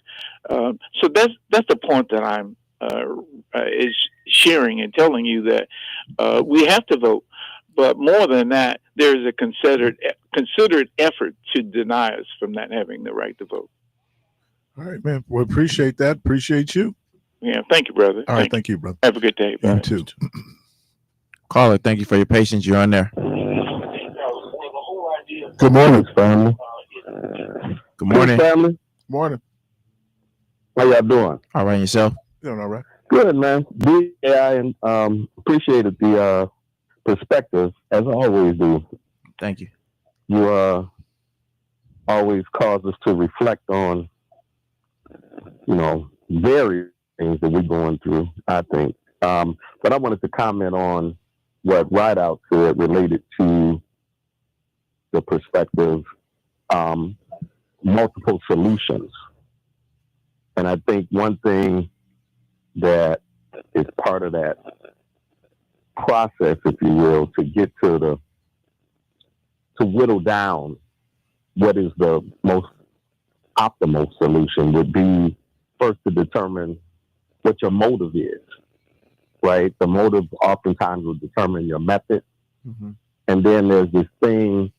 So that's the point that I'm is sharing and telling you that we have to vote, but more than that, there is a considered effort to deny us from not having the right to vote. All right, man. We appreciate that. Appreciate you. Yeah, thank you, brother. All right, thank you, brother. Have a good day. You too. Caller, thank you for your patience. You're on there. Good morning, family. Good morning. Family. Morning. How y'all doing? All right, yourself? Doing all right. Good, man. I appreciated the perspective, as I always do. Thank you. You always cause us to reflect on, various things that we're going through, I think. But I wanted to comment on what Rideout said related to the perspective, multiple solutions. And I think one thing that is part of that process, if you will, to get to whittle down what is the most optimal solution would be first to determine what your motive is, right? The motive oftentimes will determine your method. Mm-hmm. And then there's this thing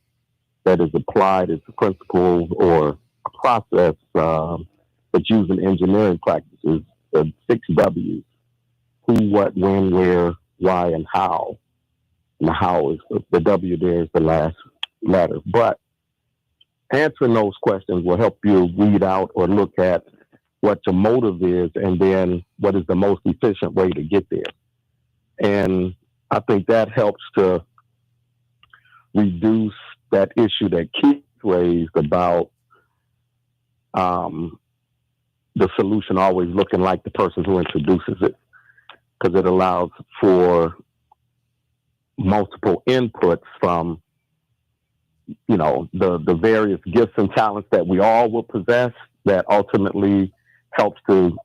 that is applied as principles or a process that's used in engineering practices, the 6 W's: who, what, when, where, why, and how. And the how is the W there is the last letter. But answering those questions will help you weed out or look at what your motive is and then what is the most efficient way to get there. And I think that helps to reduce that issue that Keith raised about the solution always looking like the person who introduces it, because it allows for multiple inputs from, the various gifts and talents that we all will possess that ultimately helps to,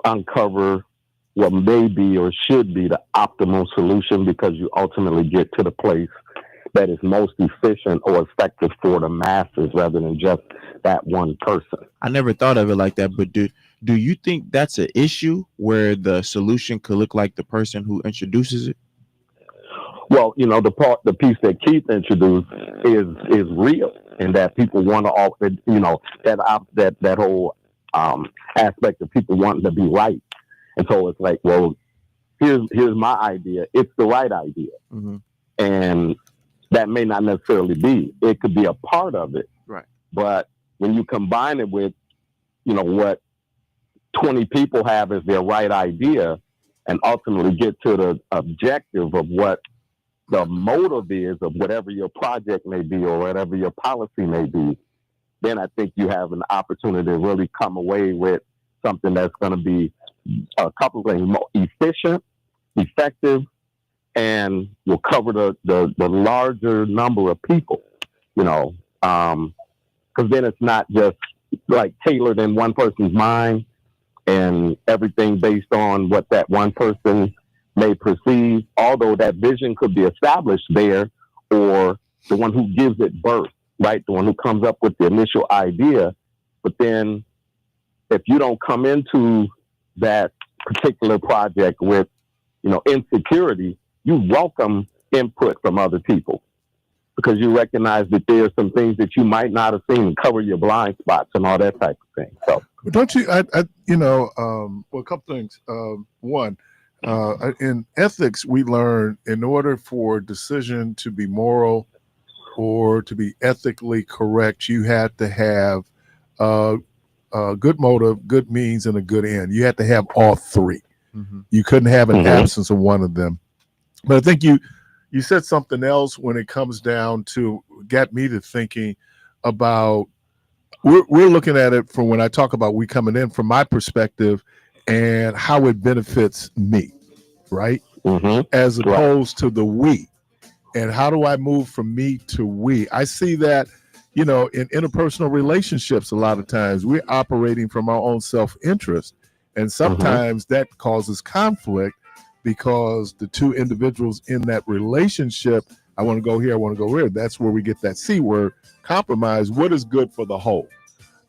uncover what may be or should be the optimal solution, because you ultimately get to the place that is most efficient or effective for the masses rather than just that one person. I never thought of it like that, but do Do you think that's an issue where the solution could look like the person who introduces it? Well, the piece that Keith introduced is real, and that people want to all, that whole aspect of people wanting to be right, and so it's like, well, here's my idea. It's the right idea, and that may not necessarily be. It could be a part of it, right? But when you combine it with, what 20 people have as their right idea, and ultimately get to the objective of what the motive is of whatever your project may be or whatever your policy may be, then I think you have an opportunity to really come away with something that's going to be a couple of things: more efficient, effective, and will cover the larger number of people, because then it's not just like tailored in one person's mind and everything based on what that one person may perceive, although that vision could be established there, or the one who gives it birth, right? The one who comes up with the initial idea. But then if you don't come into that particular project with, insecurity, you welcome input from other people because you recognize that there's some things that you might not have seen and cover your blind spots and all that type of thing. So, don't you, well, a couple things. One, in ethics, we learn in order for a decision to be moral or to be ethically correct, you have to have a good motive, good means, and a good end. You have to have all three. You couldn't have an absence of one of them. But I think you said something else when it comes down to, got me to thinking about, we're looking at it from when I talk about we coming in from my perspective and how it benefits me, right? As opposed to the we. And how do I move from me to we? I see that, in interpersonal relationships, a lot of times we're operating from our own self-interest. And sometimes that causes conflict because the two individuals in that relationship, I want to go here, I want to go here. That's where we get that C word, compromise. What is good for the whole?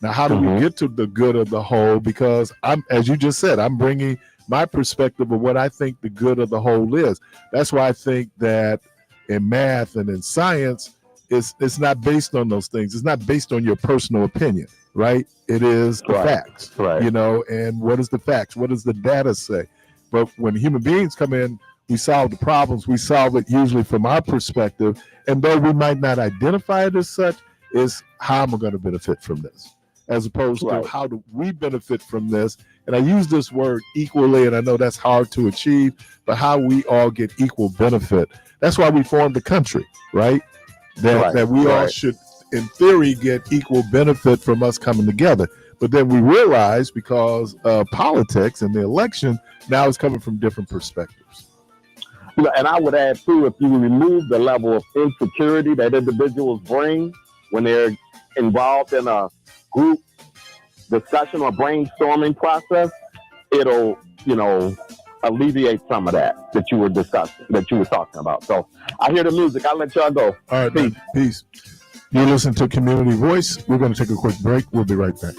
Now, how do we get to the good of the whole? Because as you just said, I'm bringing my perspective of what I think the good of the whole is. That's why I think that in math and in science, it's not based on those things. It's not based on your personal opinion, right? It is the facts, right? And what is the facts? What does the data say? But when human beings come in, we solve the problems. We solve it usually from our perspective. And though we might not identify it as such, is how am I going to benefit from this? As opposed to how do we benefit from this? And I use this word equally, and I know that's hard to achieve, but how we all get equal benefit. That's why we formed the country, right? That we all should, in theory, get equal benefit from us coming together. But then we realize because of politics and the election, now it's coming from different perspectives. And I would add, too, if you remove the level of insecurity that individuals bring when they're involved in a group discussion or brainstorming process, it'll, alleviate some of that you were discussing, that you were talking about. So I hear the music. I'll let y'all go. All right, peace. You listen to Community Voice. We're going to take a quick break. We'll be right back.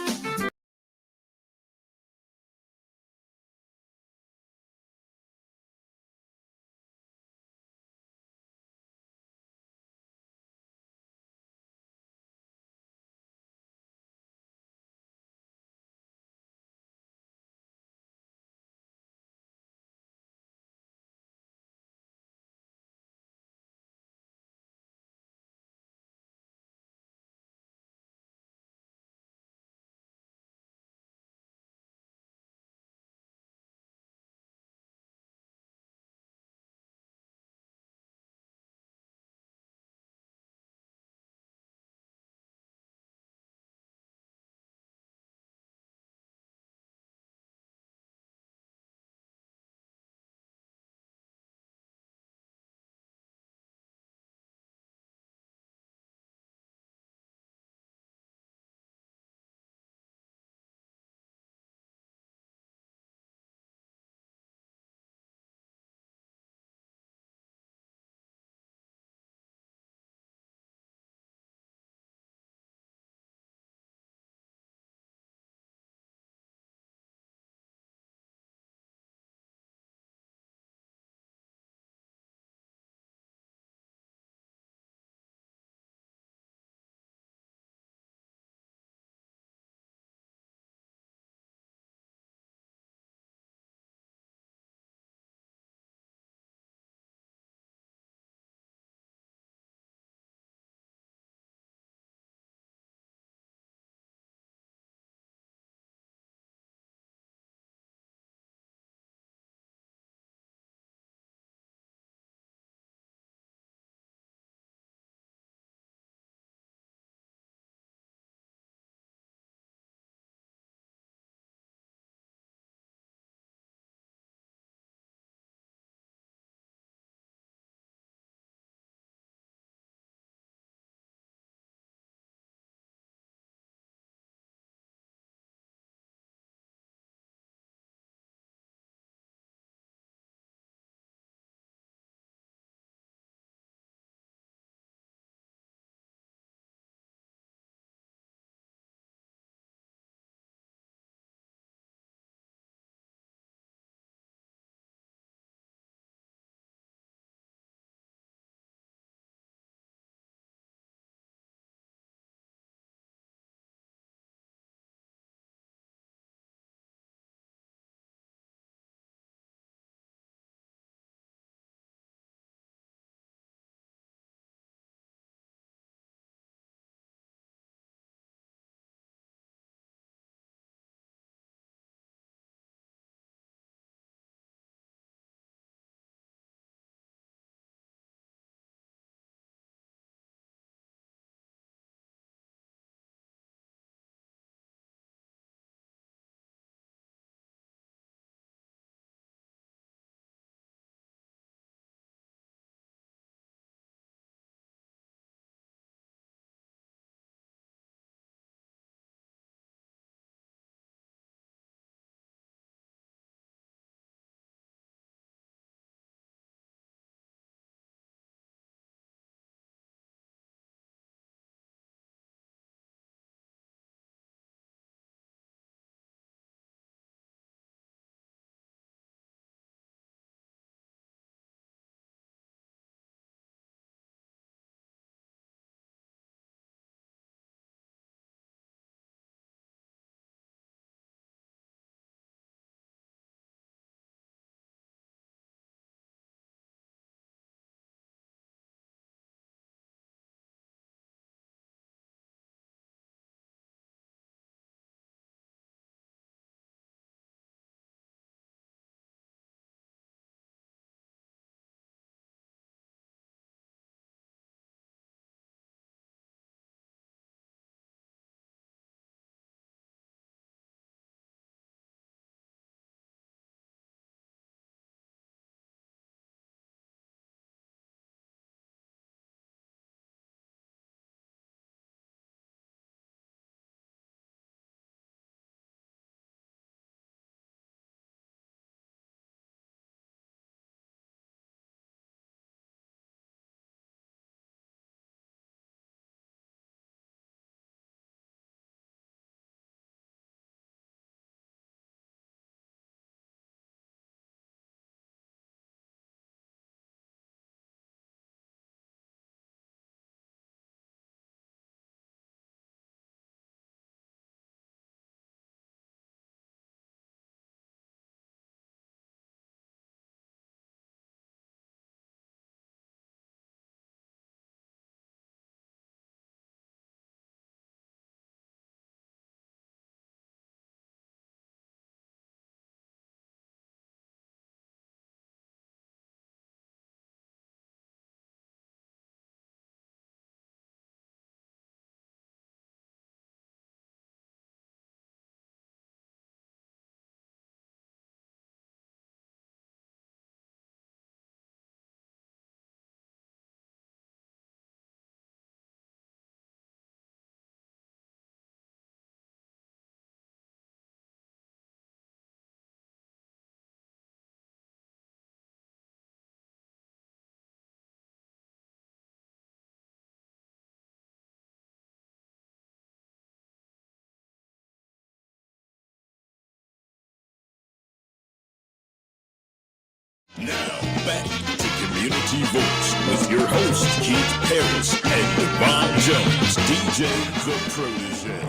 back to Community Voice with your host, Keith Parris and Devon Jones, DJ The Protege.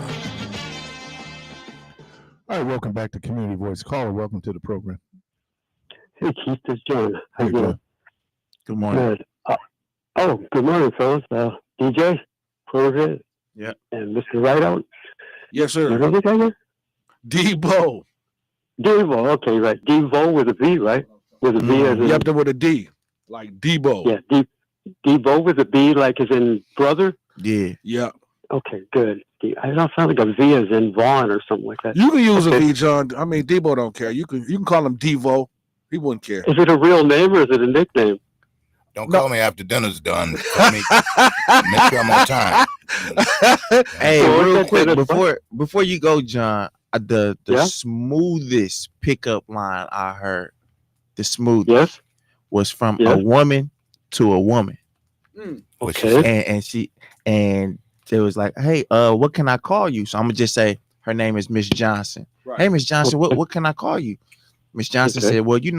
All right, welcome back to Community Voice. Caller, welcome to the program. Hey, Keith, it's John. How you doing? Good morning. Good. Good morning, fellas. DJ, Protege, yeah, and Mr. Rideout. Yes, sir. What other guy here? Debo. Devo, okay, right. Devo with a V, right? With a V as in... Yep, with a D, like Debo. Yeah, Devo with a B, like as in brother? Yeah. Yeah. Okay, good. I don't sound like a V as in Vaughn or something like that. You can use a V, John. I mean, Debo don't care. You can call him Devo. He wouldn't care. Is it a real name or is it a nickname? Don't call me after dinner's done. Call me. Make sure I'm on time. Hey, real quick before you go, John, the smoothest pickup line I heard, the smoothest, was from a woman to a woman. Okay. And it was like, hey, what can I call you? So I'm gonna just say her name is Miss Johnson. Right. Hey, Miss Johnson, what can I call you? Miss Johnson said, well, you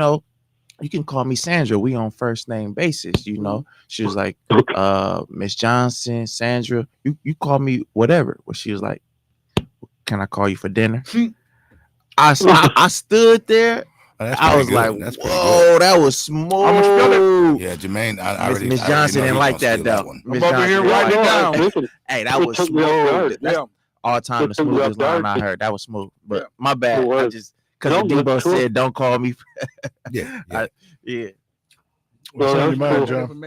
can call me Sandra. We on first name basis, She was like, Miss Johnson, Sandra, you call me whatever. Well, she was like, can I call you for dinner? I stood there. I was good. Like, whoa, that was smooth. Yeah, Jermaine, Miss Johnson didn't like that though. Miss Johnson didn't like that. Hey, that was smooth. That's all time the smoothest line I heard. That was smooth. But my bad. I just because Debo said don't call me. Yeah. Well, on your mind, cool. John?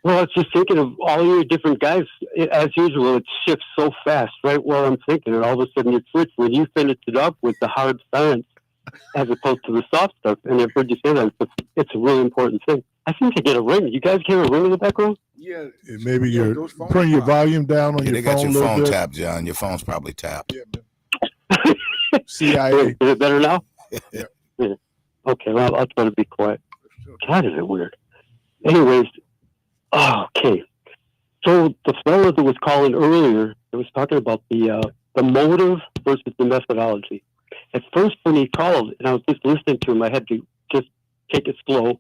Well, I was just thinking of all your different guys. As usual, it shifts so fast, right? Well, I'm thinking, and all of a sudden you switch when you finish it up with the hard science as opposed to the soft stuff. And I've heard you say that it's a really important thing. I think to get a ring. You guys hear a ring in the background? Yeah. Maybe you're putting your volume down on your phone. They got your phone tapped, John. Your phone's probably tapped. Yeah, CIA. Is it better now? Yeah. Okay, well, I'll try to be quiet. God, is it weird. Anyways, okay. So the fellow that was calling earlier, it was talking about the motive versus the methodology. At first, when he called, and I was just listening to him, I had to just take it slow.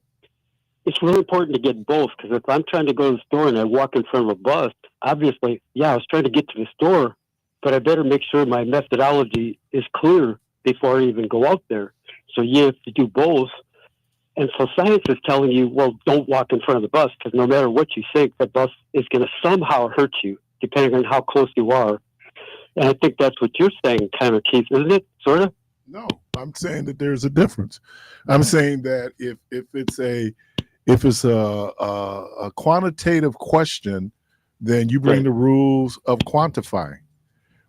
It's really important to get both, because if I'm trying to go to the store and I walk in front of a bus, obviously, I was trying to get to the store, but I better make sure my methodology is clear before I even go out there. So you have to do both. And so science is telling you, well, don't walk in front of the bus, because no matter what you think, the bus is going to somehow hurt you, depending on how close you are. And I think that's what you're saying, kind of, Keith, isn't it? Sort of? No, I'm saying that there's a difference. I'm saying that if it's a quantitative question, then you bring the rules of quantifying.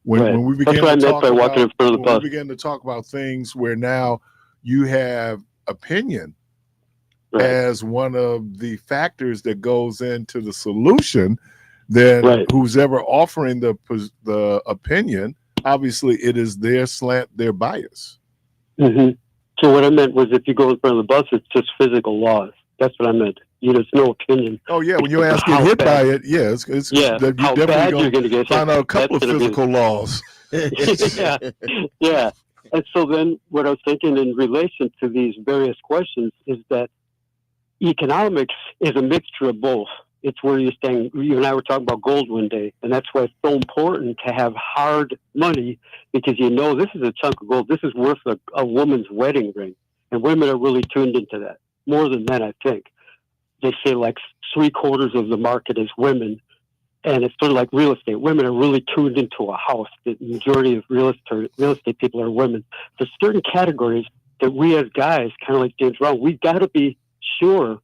When we begin to talk about things where now you have opinion as one of the factors that goes into the solution, then who's ever offering the opinion, obviously it is their slant, their bias. Mm-hmm. So what I meant was, if you go in front of the bus, it's just physical laws. That's what I meant. There's no opinion. Oh yeah, when your ass get hit by it, it's you're definitely going to find out a couple of physical laws. Yeah. And so then what I was thinking in relation to these various questions is that economics is a mixture of both. It's where you're saying, you and I were talking about gold one day, and that's why it's so important to have hard money, because this is a chunk of gold. This is worth a woman's wedding ring. And women are really tuned into that, more than men, I think. They say like 3/4 of the market is women, and it's sort of like real estate. Women are really tuned into a house. The majority of real estate people are women. There's certain categories that we as guys, kind of like James Brown, we've got to be sure.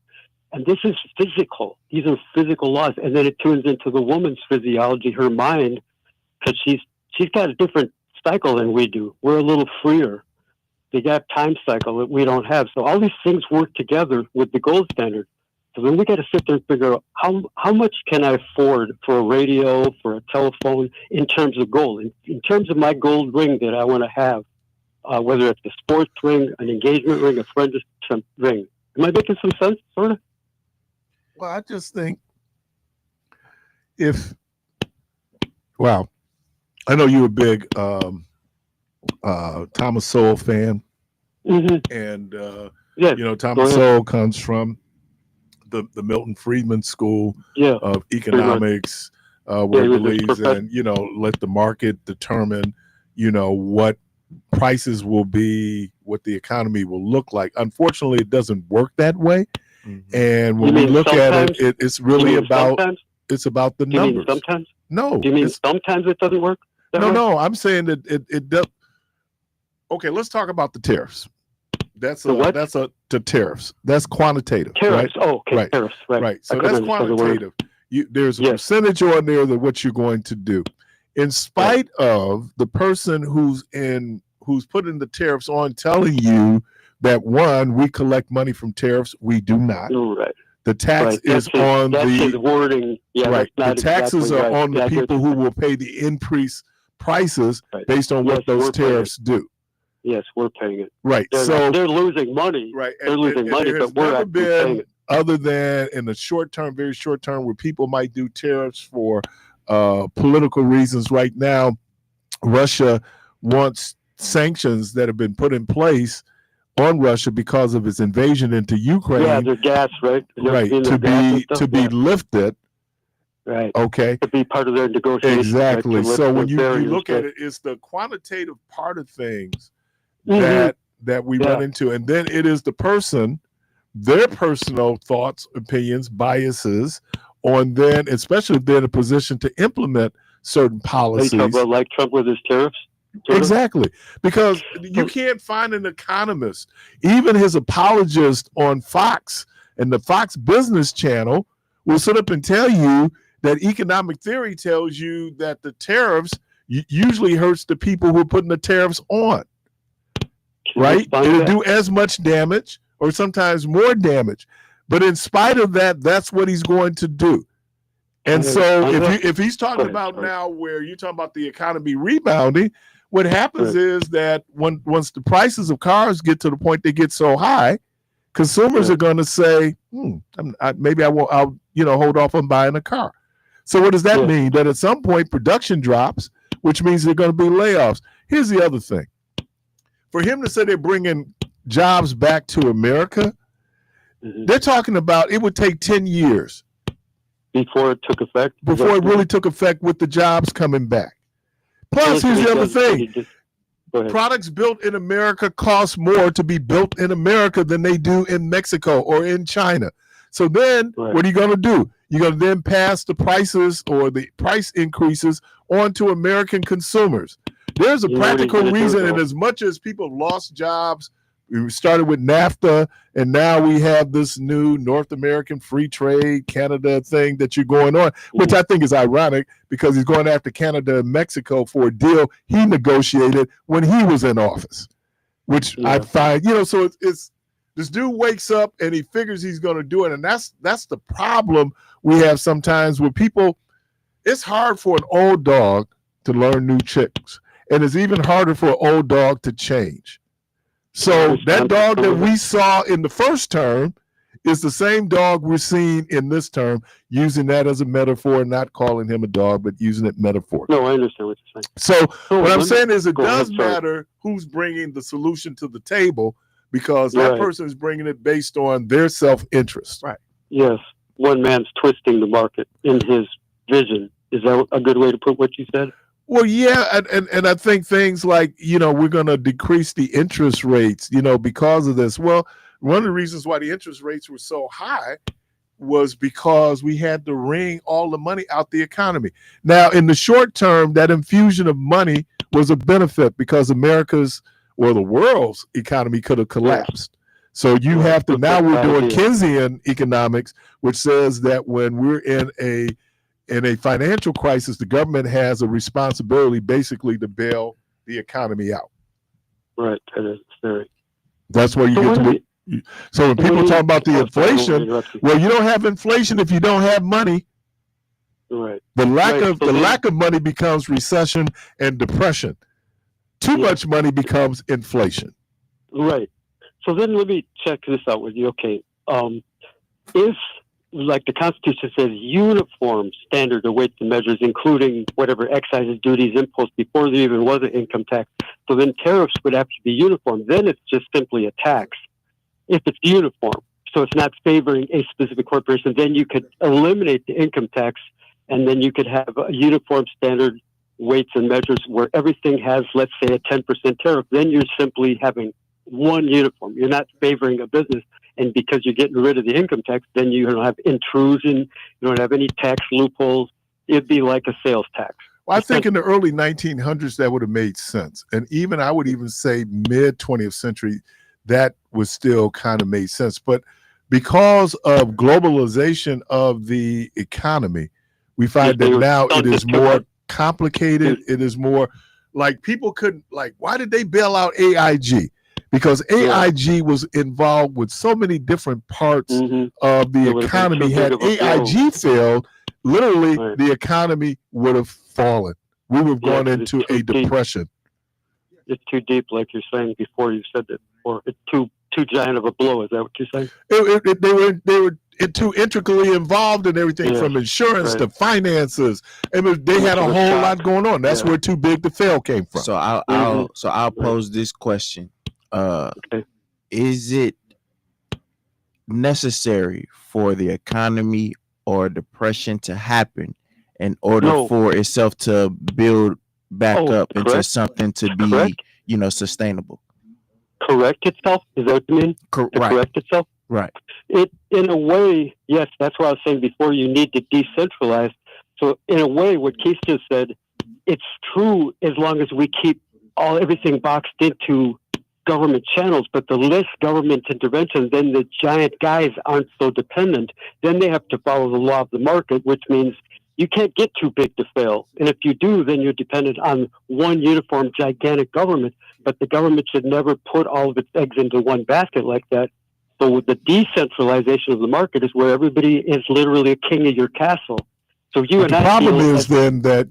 And this is physical. These are physical laws. And then it tunes into the woman's physiology, her mind, because she's got a different cycle than we do. We're a little freer. They got a time cycle that we don't have. So all these things work together with the gold standard. So then we got to sit there and figure out how much can I afford for a radio, for a telephone, in terms of gold. In terms of my gold ring that I want to have, whether it's a sports ring, an engagement ring, a friendship ring. Am I making some sense, sort of? Well, I just think I know you're a big Thomas Sowell fan, mm-hmm. and Yeah. Thomas Sowell comes from the Milton Friedman School of Economics, where it believes in, let the market determine, what prices will be, what the economy will look like. Unfortunately, it doesn't work that way. Mm-hmm. And when we look at it, it's really about the numbers. Sometimes? No. Do you mean sometimes it doesn't work? No, I'm saying that it does. Okay, let's talk about the tariffs. That's the tariffs. That's quantitative. Tariffs. Right? Oh, okay. Right. Tariffs. Right. So that's quantitative. There's a percentage on there that what you're going to do, in spite of the person who's putting the tariffs on telling you that, one, we collect money from tariffs. We do not. Right. The tax is on his wording. Yeah, right. The taxes exactly are on the people who will pay the increased prices based on what those tariffs do. Yes, we're paying it. Right. They're losing money. Right. They're losing money, but we're actually paying it. Other than in the short term, very short term, where people might do tariffs for political reasons. Right now, Russia wants sanctions that have been put in place on Russia because of its invasion into Ukraine. Yeah, their gas, right? Right. To be lifted. Right. Okay. To be part of their negotiations. Exactly. So when you look at it, it's the quantitative part of things that we run into. And then it is the person, their personal thoughts, opinions, biases on then, especially if they're in a position to implement certain policies. You talk about like Trump with his tariffs? Exactly. Because you can't find an economist, even his apologist on Fox and the Fox Business Channel will sit up and tell you that economic theory tells you that the tariffs usually hurts the people who are putting the tariffs on. Right? It'll do as much damage or sometimes more damage. But in spite of that, that's what he's going to do. And so if he's talking about now where you're talking about the economy rebounding, what happens is that once the prices of cars get to the point they get so high, consumers are going to say, maybe I'll hold off on buying a car. So what does that mean? That at some point production drops, which means there are going to be layoffs. Here's the other thing. For him to say they're bringing jobs back to America, they're talking about it would take 10 years. Before it took effect? Before it really took effect with the jobs coming back. Plus, here's the other thing. Products built in America cost more to be built in America than they do in Mexico or in China. So then what are you going to do? You're going to then pass the prices or the price increases on to American consumers. There's a practical reason, and as much as people lost jobs, we started with NAFTA, and now we have this new North American free trade Canada thing that you're going on, which I think is ironic because he's going after Canada and Mexico for a deal he negotiated when he was in office, which I find, so it's this dude wakes up and he figures he's going to do it. And that's the problem we have sometimes with people. It's hard for an old dog to learn new tricks, and it's even harder for an old dog to change. So that dog that we saw in the first term is the same dog we're seeing in this term, using that as a metaphor, not calling him a dog, but using it metaphorically. No, I understand what you're saying. So what I'm saying is it does matter who's bringing the solution to the table, because that person is bringing it based on their self-interest. Right. Yes. One man's twisting the market in his vision. Is that a good way to put what you said? Well, yeah, and I think things like, we're going to decrease the interest rates, because of this. Well, one of the reasons why the interest rates were so high was because we had to wring all the money out the economy. Now, in the short term, that infusion of money was a benefit because America's or the world's economy could have collapsed. So you have to, now we're doing Keynesian economics, which says that when we're in a financial crisis, the government has a responsibility basically to bail the economy out. Right. That is very. That's where you get to. So when people talk about the inflation, well, you don't have inflation if you don't have money. Right. The lack of money becomes recession and depression. Too much money becomes inflation. Right. So then let me check this out with you. Okay. If, like the Constitution says, uniform standard of weights and measures, including whatever excises, duties, imposts, before there even was an income tax, so then tariffs would have to be uniform. Then it's just simply a tax. if it's uniform, so it's not favoring a specific corporation, then you could eliminate the income tax, and then you could have a uniform standard weights and measures where everything has, let's say, a 10% tariff. Then you're simply having one uniform. You're not favoring a business. And because you're getting rid of the income tax, then you don't have intrusion. You don't have any tax loopholes. It'd be like a sales tax. Well, I think in the early 1900s, that would have made sense. And even, I would even say mid 20th century, that was still kind of made sense. But because of globalization of the economy, we find that now it is more complicated. It is more like people couldn't, like, why did they bail out AIG? Because AIG was involved with so many different parts of the economy. Had AIG failed, literally the economy would have fallen. We would have gone into a depression. It's too deep, like you're saying before. You said that before. It's too giant of a blow. Is that what you're saying? They were too intricately involved in everything from insurance to finances. And they had a whole lot going on. That's where Too Big to Fail came from. So I'll pose this question. Is it necessary for the economy or depression to happen in order for itself to build back up into something to be, sustainable? Correct itself? Is that what you mean? Correct itself? Right. It, in a way, yes, that's what I was saying before. You need to decentralize. So in a way, what Keith just said, it's true as long as we keep everything boxed into government channels, but the less government intervention, then the giant guys aren't so dependent. Then they have to follow the law of the market, which means you can't get too big to fail. And if you do, then you're dependent on one uniform, gigantic government. But the government should never put all of its eggs into one basket like that. So the decentralization of the market is where everybody is literally a king of your castle. So the problem is then that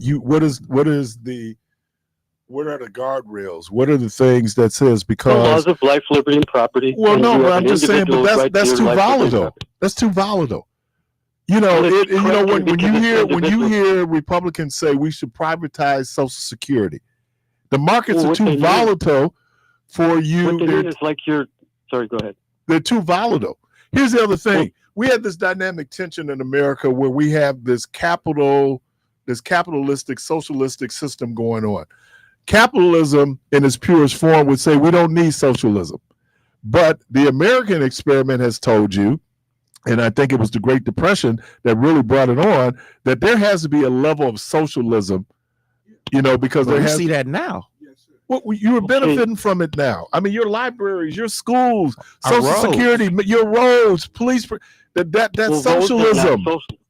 what are the guardrails? What are the things that says because the laws of life, liberty, and property? Well, no, but I'm just saying, but that's too volatile. That's too volatile. When you hear Republicans say we should privatize Social Security, the markets are too volatile for you. What they mean is like sorry, go ahead. They're too volatile. Here's the other thing. We have this dynamic tension in America where we have this capitalistic, socialistic system going on. Capitalism in its purest form would say we don't need socialism. But the American experiment has told you, and I think it was the Great Depression that really brought it on, that there has to be a level of socialism, because we see that now. Well, you are benefiting from it now. I mean, your libraries, your schools, Social Security, your roads, police, that's socialism.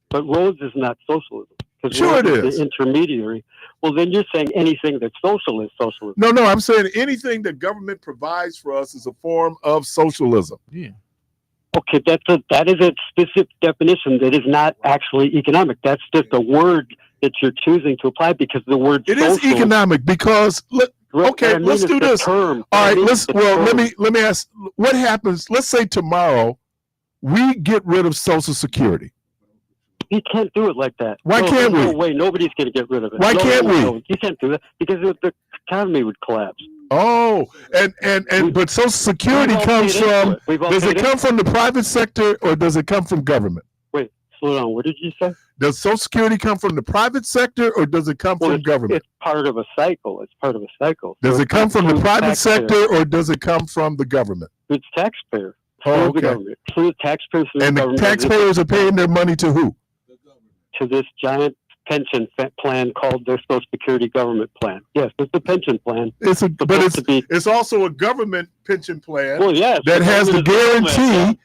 But roads is not socialism. Sure it is. The intermediary. Well, then you're saying anything that's social is socialism. No, I'm saying anything the government provides for us is a form of socialism. Yeah. Okay, that is a specific definition that is not actually economic. That's just a word that you're choosing to apply because the word it is economic because let's do this. All right, let me ask, what happens? Let's say tomorrow we get rid of Social Security. You can't do it like that. Why can't we? No way, nobody's going to get rid of it. Why can't we? No, you can't do that because the economy would collapse. Oh, but Social Security comes from. Does it come from the private sector or does it come from government? Wait, slow down. What did you say? Does Social Security come from the private sector or does it come from government? It's part of a cycle. Does it come from the private sector or does it come from the government? It's taxpayer. Oh, okay. The government. Through the taxpayers. And the taxpayers are paying their money to who? To this giant pension plan called the Social Security government plan. Yes, it's a pension plan. It's also a government pension plan. Well, yes, that has the guarantee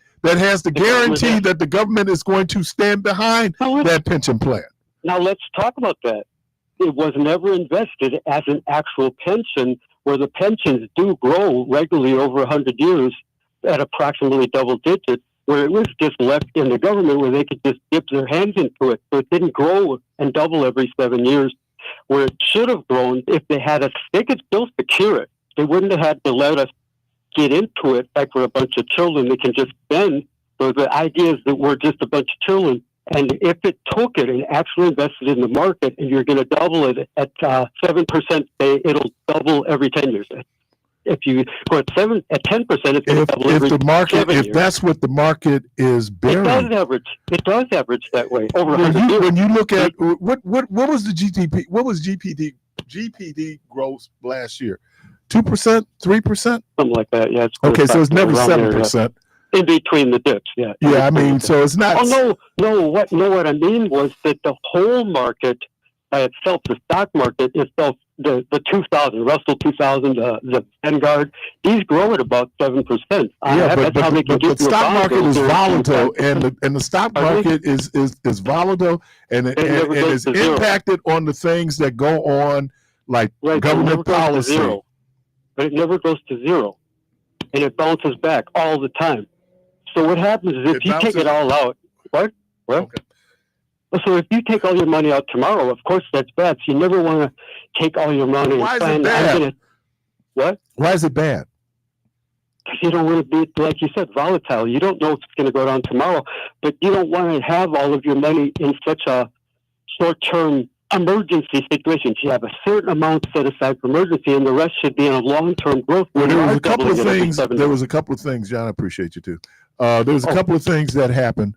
that the government is going to stand behind that pension plan. Now let's talk about that. It was never invested as an actual pension, where the pensions do grow regularly over 100 years at approximately double digits. Where it was just left in the government where they could just dip their hands into it. So it didn't grow and double every 7 years, where it should have grown if they could still secure it. They wouldn't have had to let us get into it like we're a bunch of children they can just spend. So the idea is that we're just a bunch of children. And if it took it and actually invested in the market and you're going to double it at 7%, it'll double every 10 years. if you go at 10%, it's going to double if every the market, 7 if years. that's what the market is bearing, It does average that way over when 100 years. when you look at what was the GDP, what was GPD growth last year? 2%, 3%, something like that. Yeah. Okay, so it's never 7%. In between the dips, yeah. Yeah, I mean, so it's not. Oh no! What I mean was that the whole market by itself, the stock market itself, the 2000 Russell 2000, the Vanguard, these grow at about 7%. Yeah, but the stock market is volatile, and the stock market is volatile, and it is impacted on the things that go on, like government policy. But it never goes to zero, and it bounces back all the time. So what happens is if you take it all out, what? Okay. So if you take all your money out tomorrow, of course that's bad. So you never want to take all your money. Why is it bad? What? Why is it bad? Because you don't want to be, like you said, volatile. You don't know if it's going to go down tomorrow, but you don't want to have all of your money in such a short-term emergency situations. You have a certain amount set aside for emergency, and the rest should be in a long-term growth. Well, there was a couple of things. There was a couple of things, John. I appreciate you too. There was a couple of things that happened.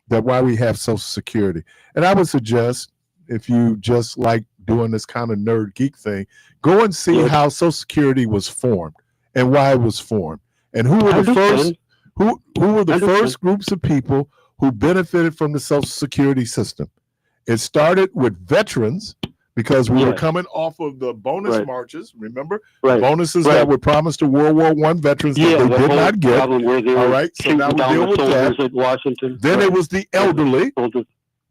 That why we have Social Security, and I would suggest if you just like doing this kind of nerd geek thing, go and see how Social Security was formed and why it was formed, and who were the first who were the first groups of people who benefited from the Social Security system. It started with veterans because we were coming off of the bonus marches. Remember, bonuses that were promised to World War I veterans that they did not get. All right, so now we deal with that. At Washington. Then it was the elderly.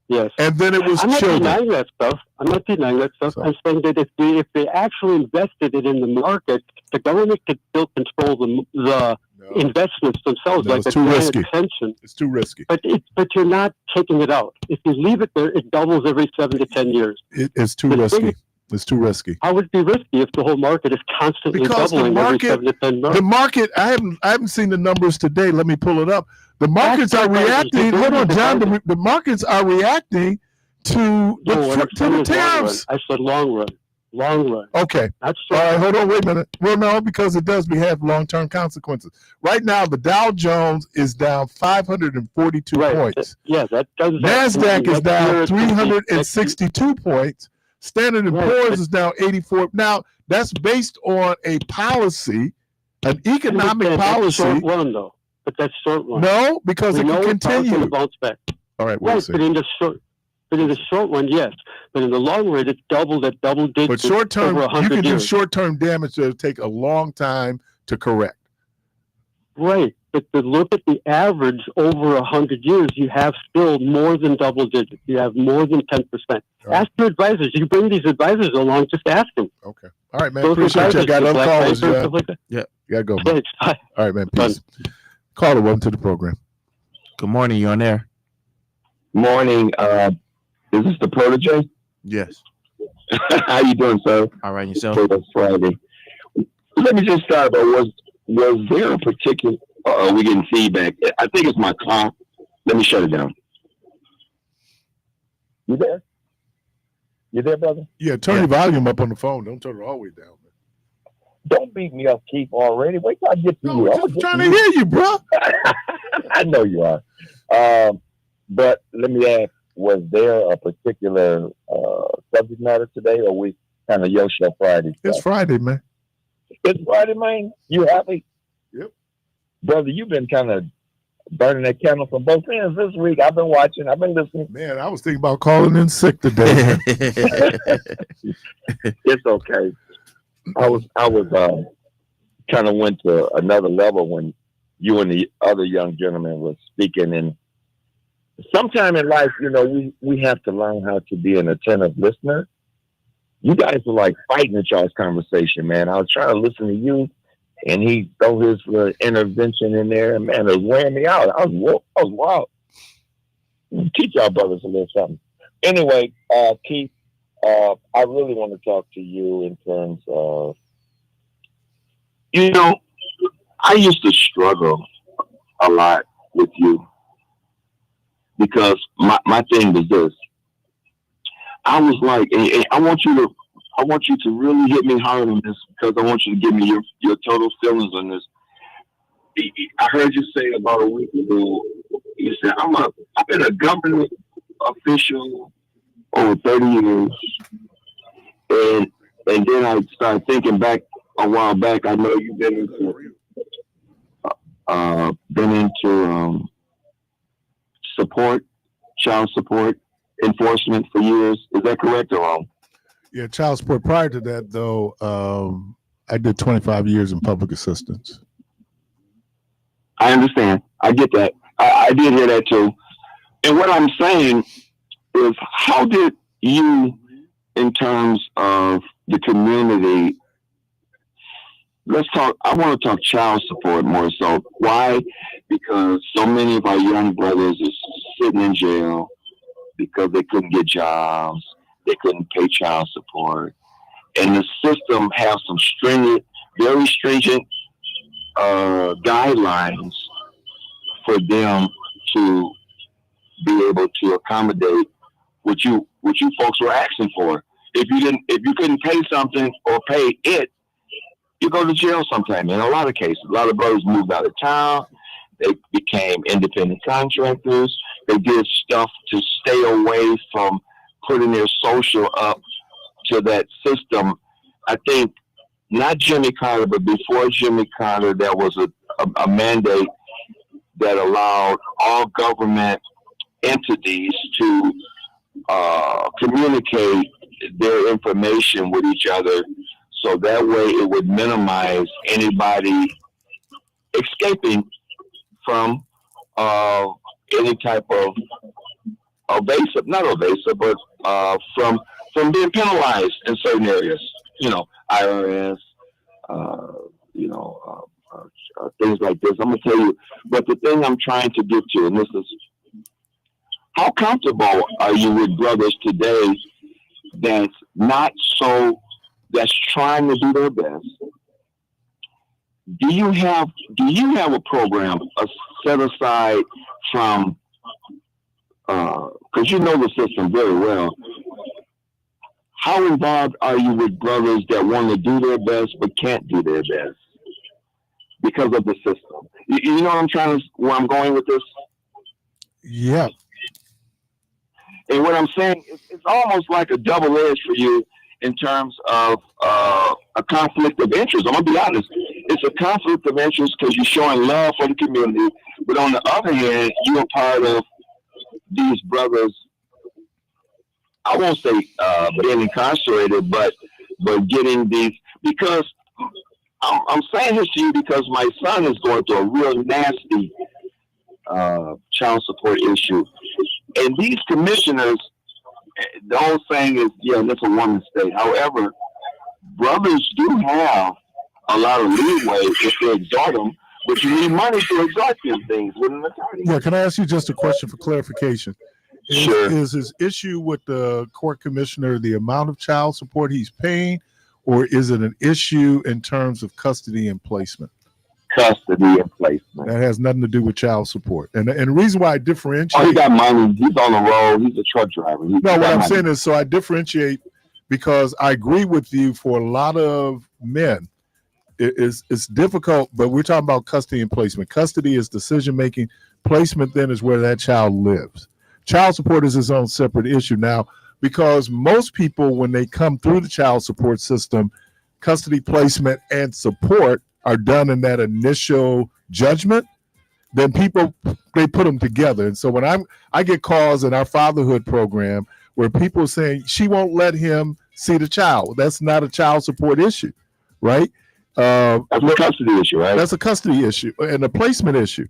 Yes, and then it was I'm children. Not denying that stuff. I'm not denying that stuff. I'm saying that if they actually invested it in the market, the government could still control the investments themselves, like it's too risky. Pension. It's too risky. But you're not taking it out. If you leave it there, it doubles every 7 to 10 years. It's too risky. It's too risky. How would it be risky if the whole market is constantly doubling every 7 to 10 months? The market, I haven't seen the numbers today. Let me pull it up. The markets are reacting. Hold on, John. The markets are reacting to the tariffs. I said long run. Long run. Okay. All right, hold on, wait a minute. Well, no, because it does have long-term consequences. Right now, the Dow Jones is down 542 points. Yeah, that does. NASDAQ is down 362 points. Standard & Poor's is down 84. Now, that's based on a policy, an economic policy. That's short run, though. But that's short run. No, because it can continue. To bounce back. All right, we'll see. But in the short run, yes. But in the long run, it's doubled at double digits. But short term, you can do short term damage that'll take a long time to correct. Right. But to look at the average over 100 years, you have still more than double digits. You have more than 10%. Right. Ask your advisors. You bring these advisors along, just ask them. Okay. All right, man. Appreciate you. I got other callers. Yeah. You gotta go, man. All right, man. Peace. Caller, welcome to the program. Good morning. You on there? Morning. Is this the Protege? Yes. How you doing, sir? All right, yourself? It's Friday. Let me just start. Was there a particular? We getting feedback. I think it's my car. Let me shut it down. You there? You there, brother? Yeah. Turn your volume up on the phone. Don't turn it all the way down. Man. Don't beat me up, Keith. Already. Wait till I get to you. I'm just trying to hear you, bro. I know you are. But let me ask. Was there a particular subject matter today, or we kind of Yo Show Friday stuff? It's Friday, man. It's Friday, man. You happy? Yep. Brother, you've been kind of burning that candle from both ends this week. I've been watching. I've been listening. Man, I was thinking about calling in sick today. It's okay. I was kind of went to another level when you and the other young gentleman was speaking, and sometime in life, we have to learn how to be an attentive listener. You guys were like fighting at y'all's conversation, man. I was trying to listen to you, and he throw his intervention in there, and man, it was wearing me out. I was wild. Teach y'all brothers a little something. Anyway, Keith, I really want to talk to you in terms of, I used to struggle a lot with you. Because my thing was this. I was like, I want you to I want you to really hit me hard on this because I want you to give me your total feelings on this. I heard you say about a week ago, you said, I've been a government official over 30 years. And then I started thinking back a while back. I know you've been into support, child support enforcement for years. Is that correct or wrong? Yeah, child support. Prior to that, though, I did 25 years in public assistance. I understand. I get that. I did hear that too. And what I'm saying is, how did you, in terms of the community, I want to talk child support more so. Why? Because so many of our young brothers are sitting in jail because they couldn't get jobs, they couldn't pay child support. And the system has some very stringent guidelines for them to be able to accommodate what you folks were asking for. If you couldn't pay something or pay it, you go to jail sometime. In a lot of cases, a lot of brothers moved out of town. They became independent contractors. They did stuff to stay away from putting their social up to that system. I think not Jimmy Carter, but before Jimmy Carter, there was a mandate that allowed all government entities to communicate their information with each other, so that way it would minimize anybody escaping from any type of from being penalized in certain areas. IRS, things like this. I'm gonna tell you, but the thing I'm trying to get to, and this is, how comfortable are you with brothers today that's trying to do their best? Do you have a program set aside from, because you know the system very well, how involved are you with brothers that want to do their best but can't do their best because of the system? You know where I'm going with this? Yeah. And what I'm saying, it's almost like a double edge for you in terms of a conflict of interest. I'm going to be honest. It's a conflict of interest because you're showing love for the community. But on the other hand, you're part of these brothers, I won't say being incarcerated, but getting these, because I'm saying this to you because my son is going through a real nasty child support issue. And these commissioners, the whole thing is, that's a woman's state. However, brothers do have a lot of leeway if they exhort them, but you need money to exhort them things with an attorney. Yeah, can I ask you just a question for clarification? Sure. Is his issue with the court commissioner the amount of child support he's paying, or is it an issue in terms of custody and placement? Custody and placement. That has nothing to do with child support. And the reason why I differentiate... Oh, he got money. He's on the road. He's a truck driver. No, what I'm saying is, so I differentiate because I agree with you. For a lot of men, it's difficult, but we're talking about custody and placement. Custody is decision-making. Placement then is where that child lives. Child support is its own separate issue now, because most people, when they come through the child support system, custody, placement, and support are done in that initial judgment. Then people, they put them together. And so when I get calls in our fatherhood program where people are saying she won't let him see the child. That's not a child support issue, right? That's a custody issue, right? That's a custody issue and a placement issue.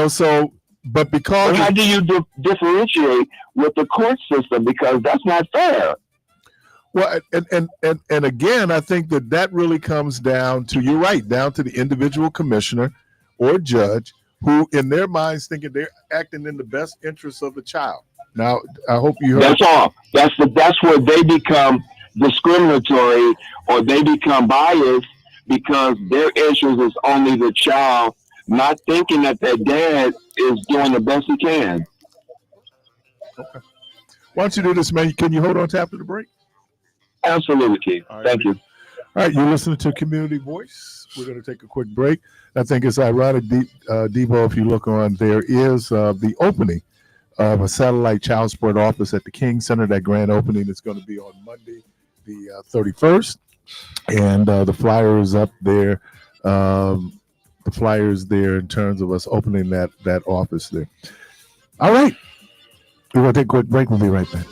So, but because... But how do you differentiate with the court system? Because that's not fair. Well, and again, I think that really comes down to, you're right, down to the individual commissioner or judge who, in their minds, thinking they're acting in the best interest of the child. Now, I hope you heard. That's all. That's where they become discriminatory or they become biased because their interest is only the child, not thinking that their dad is doing the best he can. Okay. Why don't you do this, man? Can you hold on to after the break? Absolutely, Keith. Thank you. All right, you're listening to Community Voice. We're going to take a quick break. I think it's ironic, Debo, if you look on, there is the opening of a satellite child support office at the King Center. That grand opening is going to be on Monday, the 31st. And the flyer is up there. The flyer is there in terms of us opening that office there. All right. We're going to take a quick break. We'll be right back.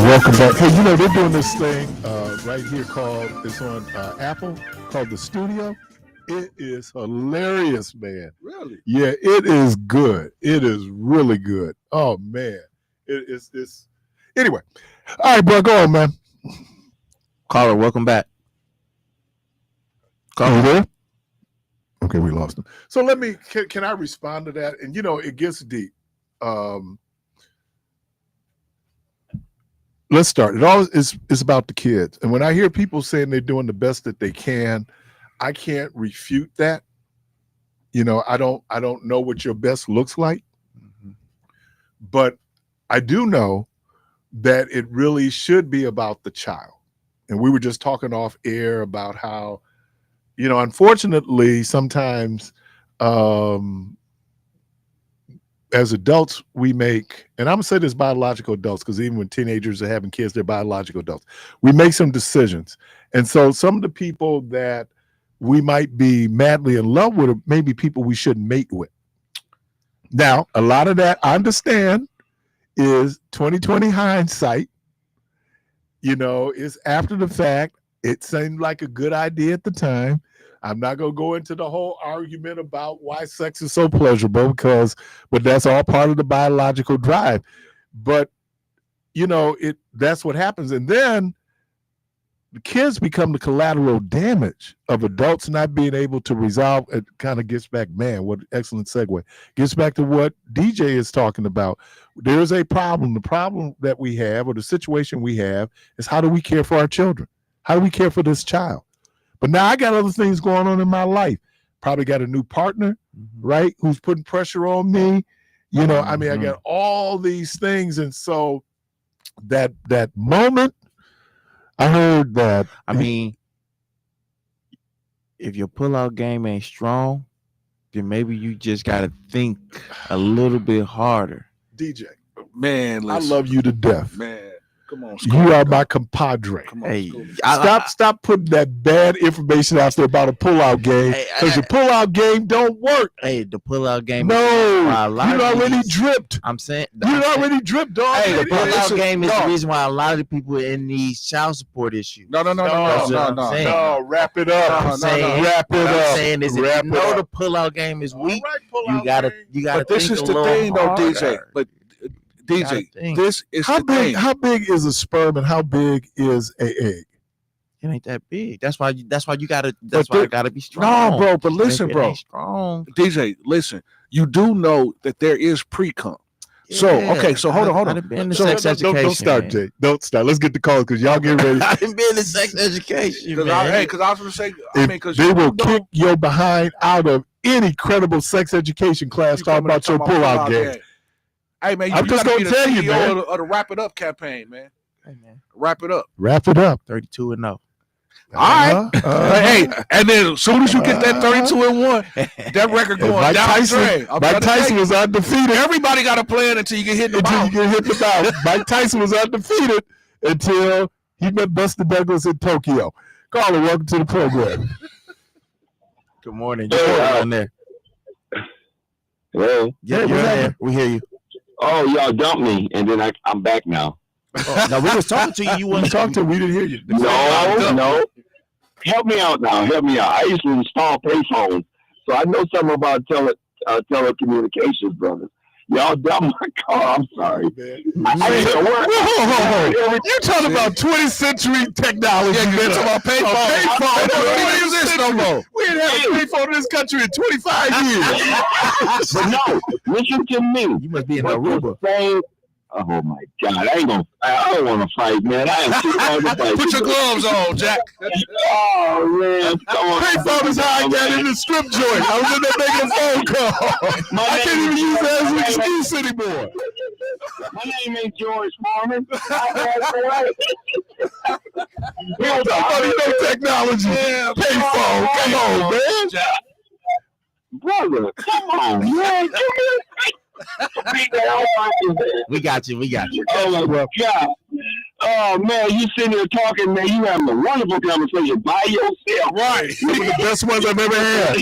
Welcome back. Hey, you know, they're doing this thing right here it's on Apple, called The Studio. It is hilarious, man. Really? Yeah, it is good. It is really good. Oh, man. It's anyway. All right, bro, go on, man. Caller, welcome back. Caller, there? Okay, we lost him. So can I respond to that? And, you know, it gets deep. Let's start. It all is about the kids. And when I hear people saying they're doing the best that they can, I can't refute that. You know, I don't know what your best looks like. But I do know that it really should be about the child. And we were just talking off air about how, you know, unfortunately, sometimes as adults, we make, and I'm gonna say this, biological adults, because even when teenagers are having kids, they're biological adults. We make some decisions. And so some of the people that we might be madly in love with are maybe people we shouldn't mate with. Now, a lot of that, I understand, is 2020 hindsight. You know, it's after the fact. It seemed like a good idea at the time. I'm not going to go into the whole argument about why sex is so pleasurable, but that's all part of the biological drive. But, you know, that's what happens. And then the kids become the collateral damage of adults not being able to resolve. It kind of gets back, man, what excellent segue. Gets back to what DJ is talking about. There's a problem. The problem that we have, or the situation we have, is how do we care for our children? How do we care for this child? But now I got other things going on in my life. Probably got a new partner, right? Who's putting pressure on me. You know, I mean, I got all these things. And so that moment, I heard that. I mean, if your pullout game ain't strong, then maybe you just got to think a little bit harder. DJ, man, listen, I love you to death. Man, come on. You are my compadre. Hey, stop putting that bad information out there about a pullout game, because your pullout game don't work. Hey, the pullout game. No, you already dripped. I'm saying you already dripped, dog. Hey, the pullout game is the reason why a lot of the people in these child support issues. No. Wrap it up. I'm saying, wrap it up. I'm saying is, if you know the pullout game is weak, you gotta. But this is the thing, though, DJ. But DJ, this is how big. How big is a sperm and how big is a egg? It ain't that big. That's why you gotta. That's why it gotta be strong. No, bro. But listen, bro. Strong. DJ, listen. You do know that there is pre-cum. Yeah. So okay. So hold on. Sex education. Don't start, Jay. Don't start. Let's get the call because y'all get ready. I didn't be in the sex education, man. Because I was gonna say, because they will kick your behind out of any credible sex education class talking about your pullout game. Hey man, I'm just gonna tell you, man. Of the Wrap It Up campaign, man. Hey man, wrap it up. Wrap it up. 32-0. All right. Hey, and then as soon as you get that 32-1, that record going Mike down Tyson, the drain. Mike Tyson was undefeated. Everybody got a plan until you get hit in the mouth. Mike Tyson was undefeated until he met Buster Douglas in Tokyo. Caller, welcome to the program. Good morning. You're on there. Hello. Yeah, you're there. We hear you. Oh, y'all dumped me, and then I'm back now. Oh, no, we was talking to you. You wasn't talking to. We didn't hear you. No. Help me out now. Help me out. I used to install payphones, so I know something about telecommunications, brothers. Y'all dumped my car. I'm sorry. You talking about 20th century technology? Yeah, you talking about payphone. Don't use this no more. We ain't had a payphone in this country in 25 years. But no, listen to me. You must be in Aruba. Oh my God! I don't want to fight, man. I am too hard to fight. Put your gloves on, Jack. Oh man! Payphone is how I got in the strip joint. I was in there making a phone call. I can't even use that as an excuse anymore. My name ain't George Foreman. Nobody know technology. Yeah, Payphone. Come on, man. Brother, come on, man. We got you. Oh my God. Oh man, you sitting there talking, man. You having a wonderful conversation by yourself. Right. Some of the best ones I've ever had.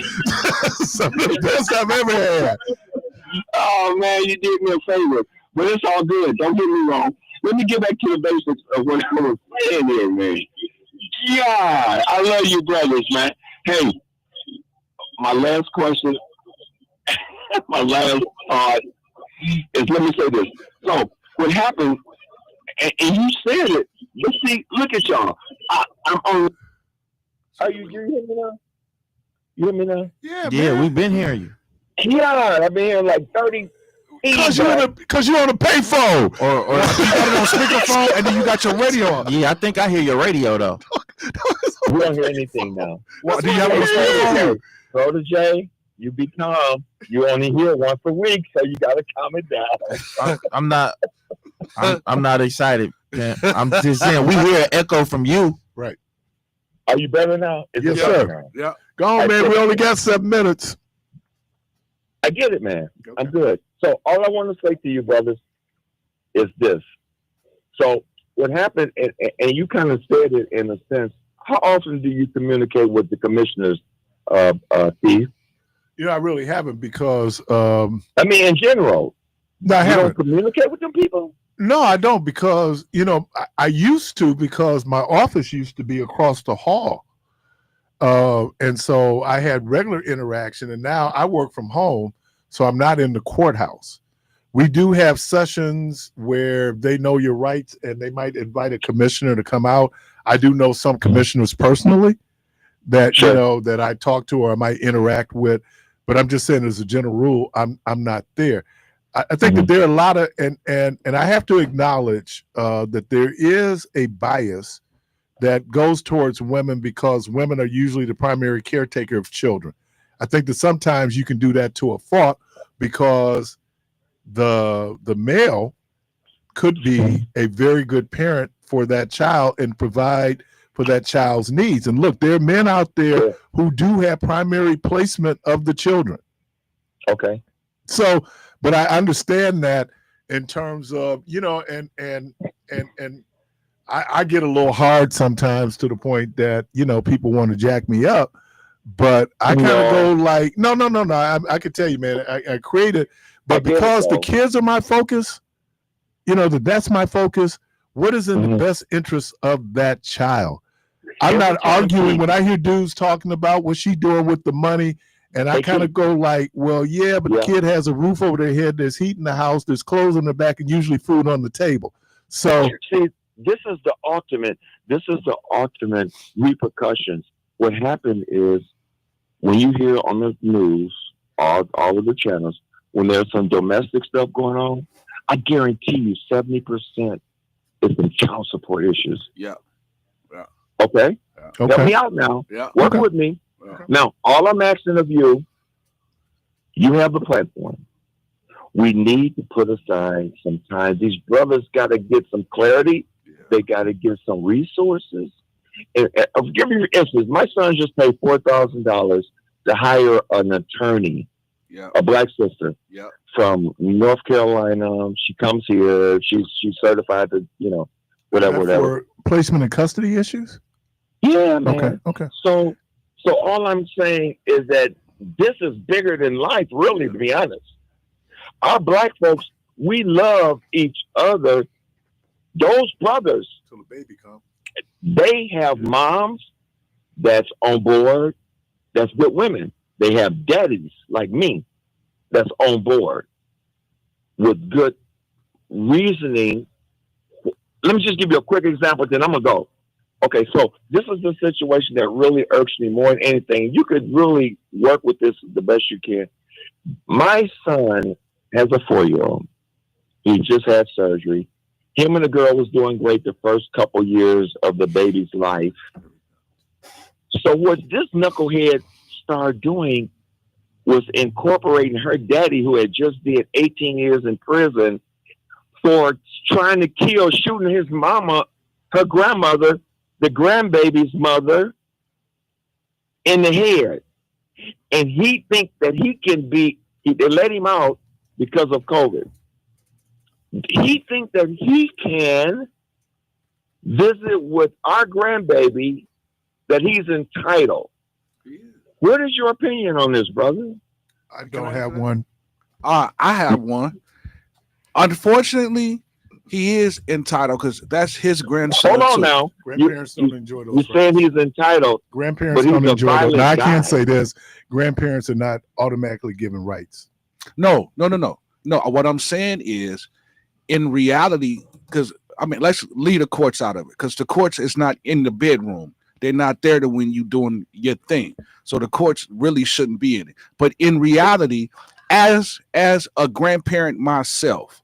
Some of the best I've ever had. Oh man, you did me a favor. But it's all good. Don't get me wrong. let me get back to the basics of what I was saying here, man. Yeah, I love you brothers, man. Hey, my last question, my last thought is, let me say this. So what happened, and you said it, you see, look at y'all. I'm on. Are you hear me now? You hear me now? Yeah, we've been hearing you. Yeah, I've been here like 30. Because you're on a payphone, or you got it on speakerphone, and then you got your radio on. Yeah, I think I hear your radio though. We don't hear anything now. What do you have on speakerphone? Protege, you be calm. You only hear once a week, so you gotta calm it down. I'm not excited. Man. I'm just saying we hear an echo from you. Right. Are you better now? Yes, sir. Yeah. Go on, man. We only got 7 minutes. I get it, man. Okay. I'm good. So all I want to say to you, brothers, is this. So what happened, and you kind of said it in a sense, how often do you communicate with the commissioners, Steve? You know, I really haven't because... I mean, in general. No, I haven't. You don't communicate with them people? No, I don't, because, you know, I used to, because my office used to be across the hall. And so I had regular interaction, and now I work from home, so I'm not in the courthouse. We do have sessions where they know your rights, and they might invite a commissioner to come out. I do know some commissioners personally that, you know, that I talk to or I might interact with, but I'm just saying as a general rule, I'm not there. I think that there are a lot of, and I have to acknowledge that there is a bias that goes towards women because women are usually the primary caretaker of children. I think that sometimes you can do that to a fault because the male could be a very good parent for that child and provide for that child's needs. And look, there are men out there who do have primary placement of the children. Okay. So, but I understand that in terms of, you know, and I get a little hard sometimes to the point that, you know, people want to jack me up, but I kind of go like, no. I can tell you, man, I created, but because the kids are my focus, you know, that's my focus. What is in the best interest of that child? I'm not arguing when I hear dudes talking about what she doing with the money. And I kind of go like, well, yeah, but the kid has a roof over their head. There's heat in the house. There's clothes in the back and usually food on the table. So see, this is the ultimate repercussions. What happened is when you hear on the news, all of the channels, when there's some domestic stuff going on, I guarantee you 70% is some child support issues. Yeah. Okay? Help me out now. Work with me. Now, all I'm asking of you, you have the platform. We need to put aside some time. These brothers got to get some clarity. They got to get some resources. I'll give you an instance. My son just paid $4,000 to hire an attorney, a black sister from North Carolina. She comes here. She's certified to, you know, whatever. For placement and custody issues? Yeah, man. Okay. So all I'm saying is that this is bigger than life, really, to be honest. Our black folks, we love each other. Those brothers, till the baby comes, they have moms that's on board, that's with women. They have daddies like me that's on board with good reasoning. Let me just give you a quick example, then I'm going to go. Okay, so this is the situation that really irks me more than anything. You could really work with this the best you can. My son has a 4-year-old. He just had surgery. Him and the girl was doing great the first couple years of the baby's life. So what this knucklehead started doing was incorporating her daddy, who had just did 18 years in prison for trying to kill, shooting his mama, her grandmother, the grandbaby's mother, in the head. And he thinks that he can be, they let him out because of COVID. He thinks that he can visit with our grandbaby, that he's entitled. What is your opinion on this, brother? I don't have one. I have one. Unfortunately, He is entitled because that's his grandson. Hold on too. now. Grandparents don't enjoy those. You saying he's entitled? Grandparents but he's don't a enjoy those. violent Now I guy. can't say this. Grandparents are not automatically given rights. No. What I'm saying is, in reality, because I mean, let's leave the courts out of it, because the courts is not in the bedroom. They're not there to when you doing your thing. So the courts really shouldn't be in it. But in reality, as a grandparent myself,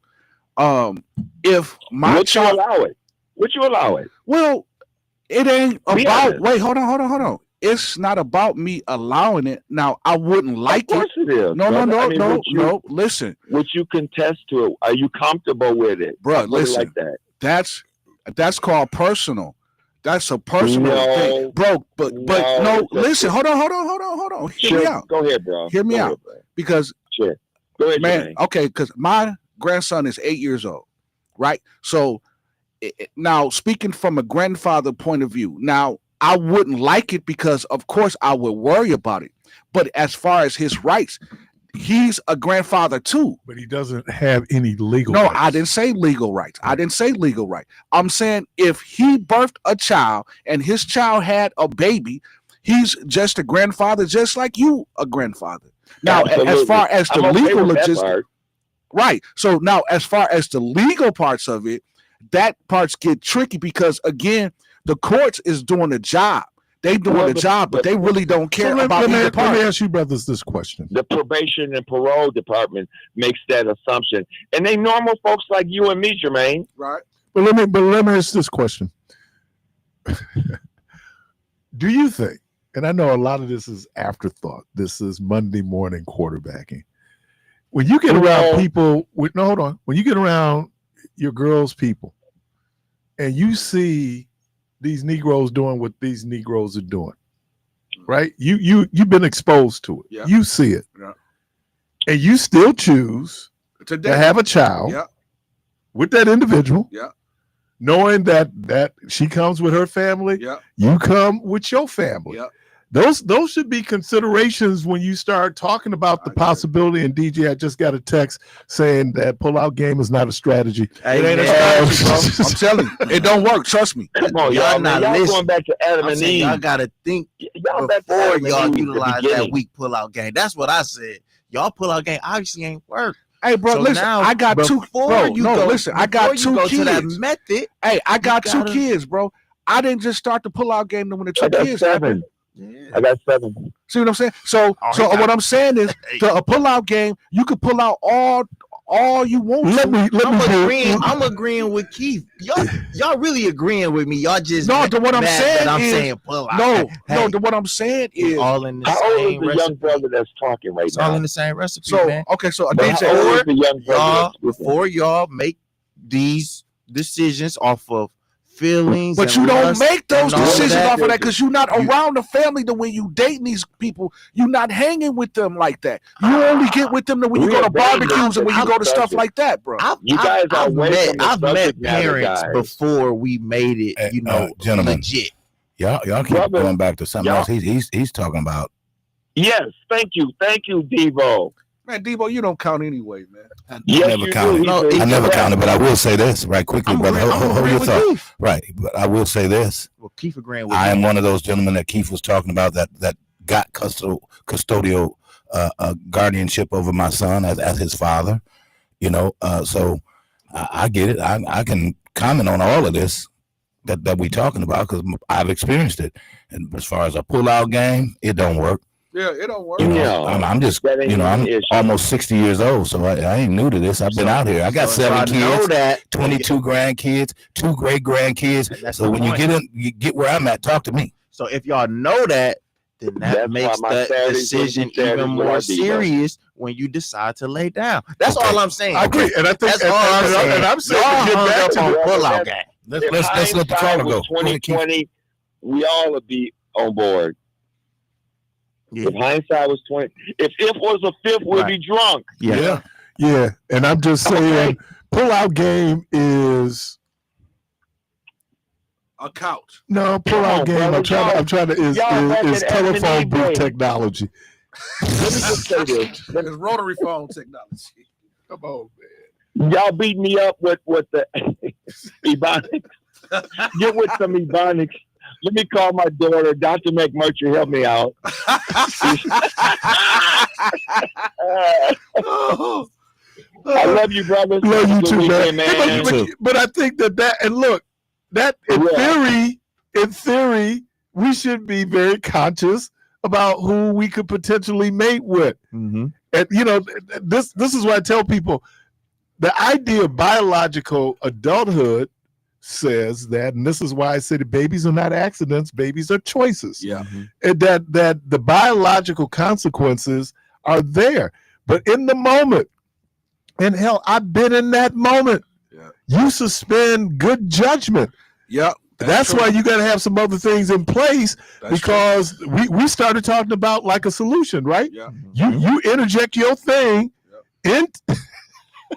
if my would child you allow it? Would you allow it? Well, it ain't Be about. honest. Wait, hold on. It's not about me allowing it. Now, I wouldn't like Of course it is. No, brother. I mean, no. Listen, would you contest to it? Are you comfortable with it? Bro, I'll put it listen. like that. That's called personal. That's a personal thing, bro. But no. Listen, hold on. Hear me out. Go ahead, bro. Hear me out, because Sure. Go ahead, man. Jermaine. Okay, because my grandson is 8 years old, right? So now, speaking from a grandfather point of view, now I wouldn't like it because, of course, I would worry about it. But as far as his rights, he's a grandfather too. But he doesn't have any legal No, rights. I didn't say legal rights. I'm saying if he birthed a child and his child had a baby, he's just a grandfather, just like you, a grandfather. Now, Absolutely. as far as the I'm okay legal with that logistics, part. right. So now, as far as the legal parts of it, that parts get tricky because, again, the courts is doing the job. They doing the job, but they really don't care about either let part. me ask you brothers this question. The probation and parole department makes that assumption, and they normal folks like you and me, Jermaine. Right. But let me ask this question. Do you think, and I know a lot of this is afterthought, this is Monday morning quarterbacking. When you get around people with when you get around your girls' people and you see these Negroes doing what these Negroes are doing, right? You've been exposed to it. Yeah. You see it. Yeah. And you still choose to have a child with that individual, knowing that she comes with her family, you come with your family. Those should be considerations when you start talking about the possibility. And DJ, I just got a text saying that pullout game is not a strategy. It ain't a strategy, bro. I'm telling you, it don't work. Trust me. Come on, Y'all y'all, not man. Y'all listening. going back to Adam and Eve. Y'all gotta think Y'all back to before Adam and y'all Eve at the utilize that beginning. weak pullout game. That's what I said. Y'all pullout game obviously ain't work. Hey, bro, So listen, now, I got two. before Bro, you no, go- listen, I got before you two go kids. to that method. Hey, I got you two gotta- kids, bro. I didn't just start the pullout game when the two I got kids 7. happened. I got 7. See what I'm saying? So what I'm saying is, a pullout game, you could pull out all you want. I'm agreeing with Keith. Y'all really agreeing with me. Y'all just No, what I'm mad saying that I'm is saying pull out. no. What I'm saying is all in the How old is same the recipe. young brother that's talking right It's now? all in the same recipe, so man. okay. So But how old is the young brother that's speaking? Before y'all make these decisions off of feelings, but and you don't lust make those and all decisions that, off of that because you're not around the family. That when you dating these people, you're not hanging with them like that. You only get with them when you go to barbecues and when you go to stuff like that, bro. You guys are I've away met, from the I've met subject matter, parents guys. before we made it, gentlemen. legit. Y'all keep Brother, going back to something y'all- else. He's talking about. Yes, thank you, Devo. Man, Debo, you don't count anyway, man. I Yes, never you counted. do. I never counted, but I will say this right quickly, brother. Hold your thought. Keith. Right, but I will say this. Well, Keith agreeing with I me. am one of those gentlemen that Keith was talking about that got custodial guardianship over my son as his father. So I get it. I can comment on all of this that we talking about because I've experienced it. And as far as a pull-out game, it don't work. Yeah, it don't work. I'm just, I'm almost 60 years old, so I ain't new to this. I've been out here. I got 7 kids, 22 grandkids, 2 great grandkids. So when you get where I'm at, talk to me. So if y'all know that, then that makes that decision even more serious when you decide to lay down. That's all I'm saying. I agree, and I think that's all I'm saying. And I'm saying Y'all get back hung to up on pull-out game. Let's let the caller go. 2020, we all would be on board. Yeah. If hindsight was 20, if it was a fifth, we'd be drunk. Yeah. And I'm just saying, pull-out game is a couch. No, pull-out game. I'm trying to is telephone booth technology. Let me just say this. It's rotary phone technology. Come on, man. Y'all beat me up with the Ebonics. Get with some Ebonics. Let me call my daughter, Dr. McMurtry, help me out. I love you, brother. Love you too, weekend, man. But I think that and look, that in theory, we should be very conscious about who we could potentially mate with. Mm-hmm. And this is what I tell people: the idea of biological adulthood says that, and this is why I say that babies are not accidents; babies are choices. Yeah, and that the biological consequences are there, but in the moment. And hell, I've been in that moment. Yeah. You suspend good judgment. Yep. That's why you got to have some other things in place, because we started talking about like a solution, right? Yeah. You interject your thing in.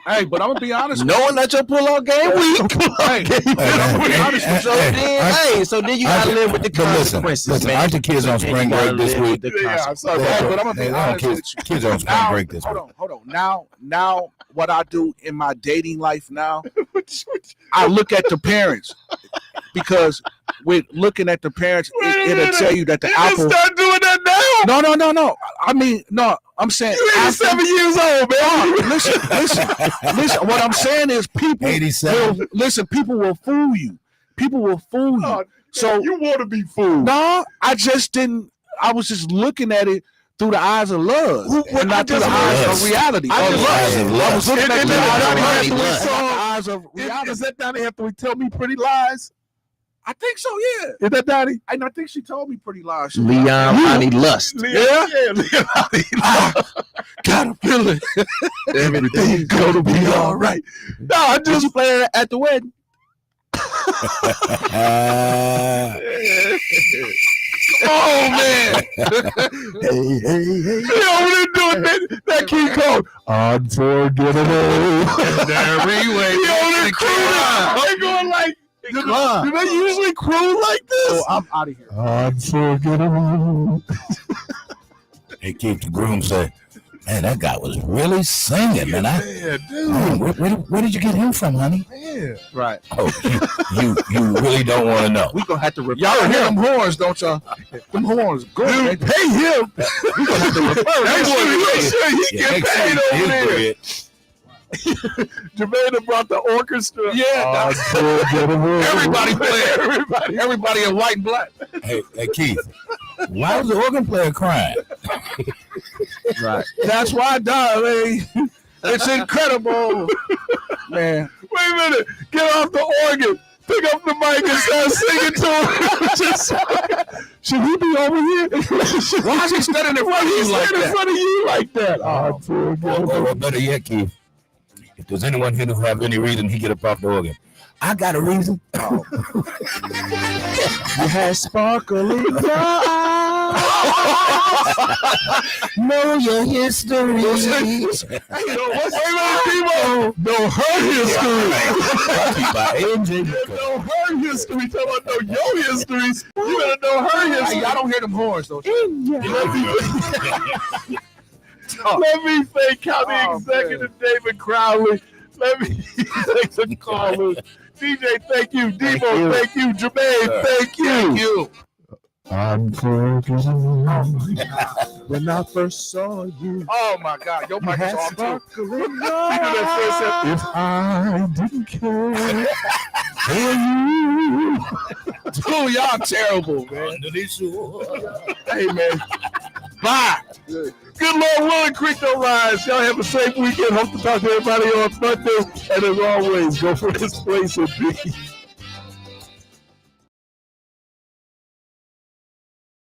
Hey, but I'm gonna be honest. Knowing that your pull-out game week. So then you gotta live with the consequences. Listen, aren't the kids on spring break this week? Yeah, I'm sorry, but I'm gonna be honest. Kids on spring break this week. Hold on. Now, what I do in my dating life now, I look at the parents, because with looking at the parents, it'll tell you that the apple. Start doing that now. No. I mean, no. I'm saying you 87 years old, man. Listen. What I'm saying is people 87. People will fool you. People will fool you. Oh, so you want to be fooled? No, I just didn't. I was just looking at it through the eyes of love, and not through the eyes of reality. I was looking at the eyes of reality. Is that Donnie Hathaway tell me pretty lies? I think so, yeah. Is that Donnie? And I think she told me pretty lies. Leon Bonnie Lust. Yeah. Got a feeling everything's gonna be all right. No, I just played at the wedding. Oh man! hey! Yo, we're doing that key code. Unforgettable. Every way. Yo, they're crooning. They're going like. Do they usually croon like this? Oh, I'm out of here. Unforgettable. Hey, Keith, the groom said, "Man, that guy was really singing, man. Where did you get him from, honey?" Man. Right. Oh, you really don't want to know. We gonna have to refer. Y'all hear them horns, don't y'all? Them horns, go. Dude, pay him. We gonna have to refer. Make sure he get paid over there. Jermaine brought the orchestra. Yeah, everybody in white and black. Hey, Keith, why was the organ player crying? Right. That's why I died, man. It's incredible, man. Wait a minute. Get off the organ. Pick up the mic and start singing to him. Should he be over here? Why is he standing in front of you like that? Or better yet, Keith, if there's anyone here who have any reason, he get up off the organ. I got a reason. You had sparkle in your eyes. Know your history. What's her history? Know her history. Tell her know your history. You better know her history. Y'all don't hear them horns, though. Let me thank County Executive David Crowley. Let me thank the callers. DJ, thank you. Debo, thank you. Jermaine, thank you. Thank you. Unforgettable. When I first saw you. Oh my God, your mic is on too. If I didn't care for you. Dude, y'all terrible, man. Hey, man. Bye. Good Lord willing, Creek don't rise. Y'all have a safe weekend. Hope to talk to everybody on Monday. And as always, go for this place and be.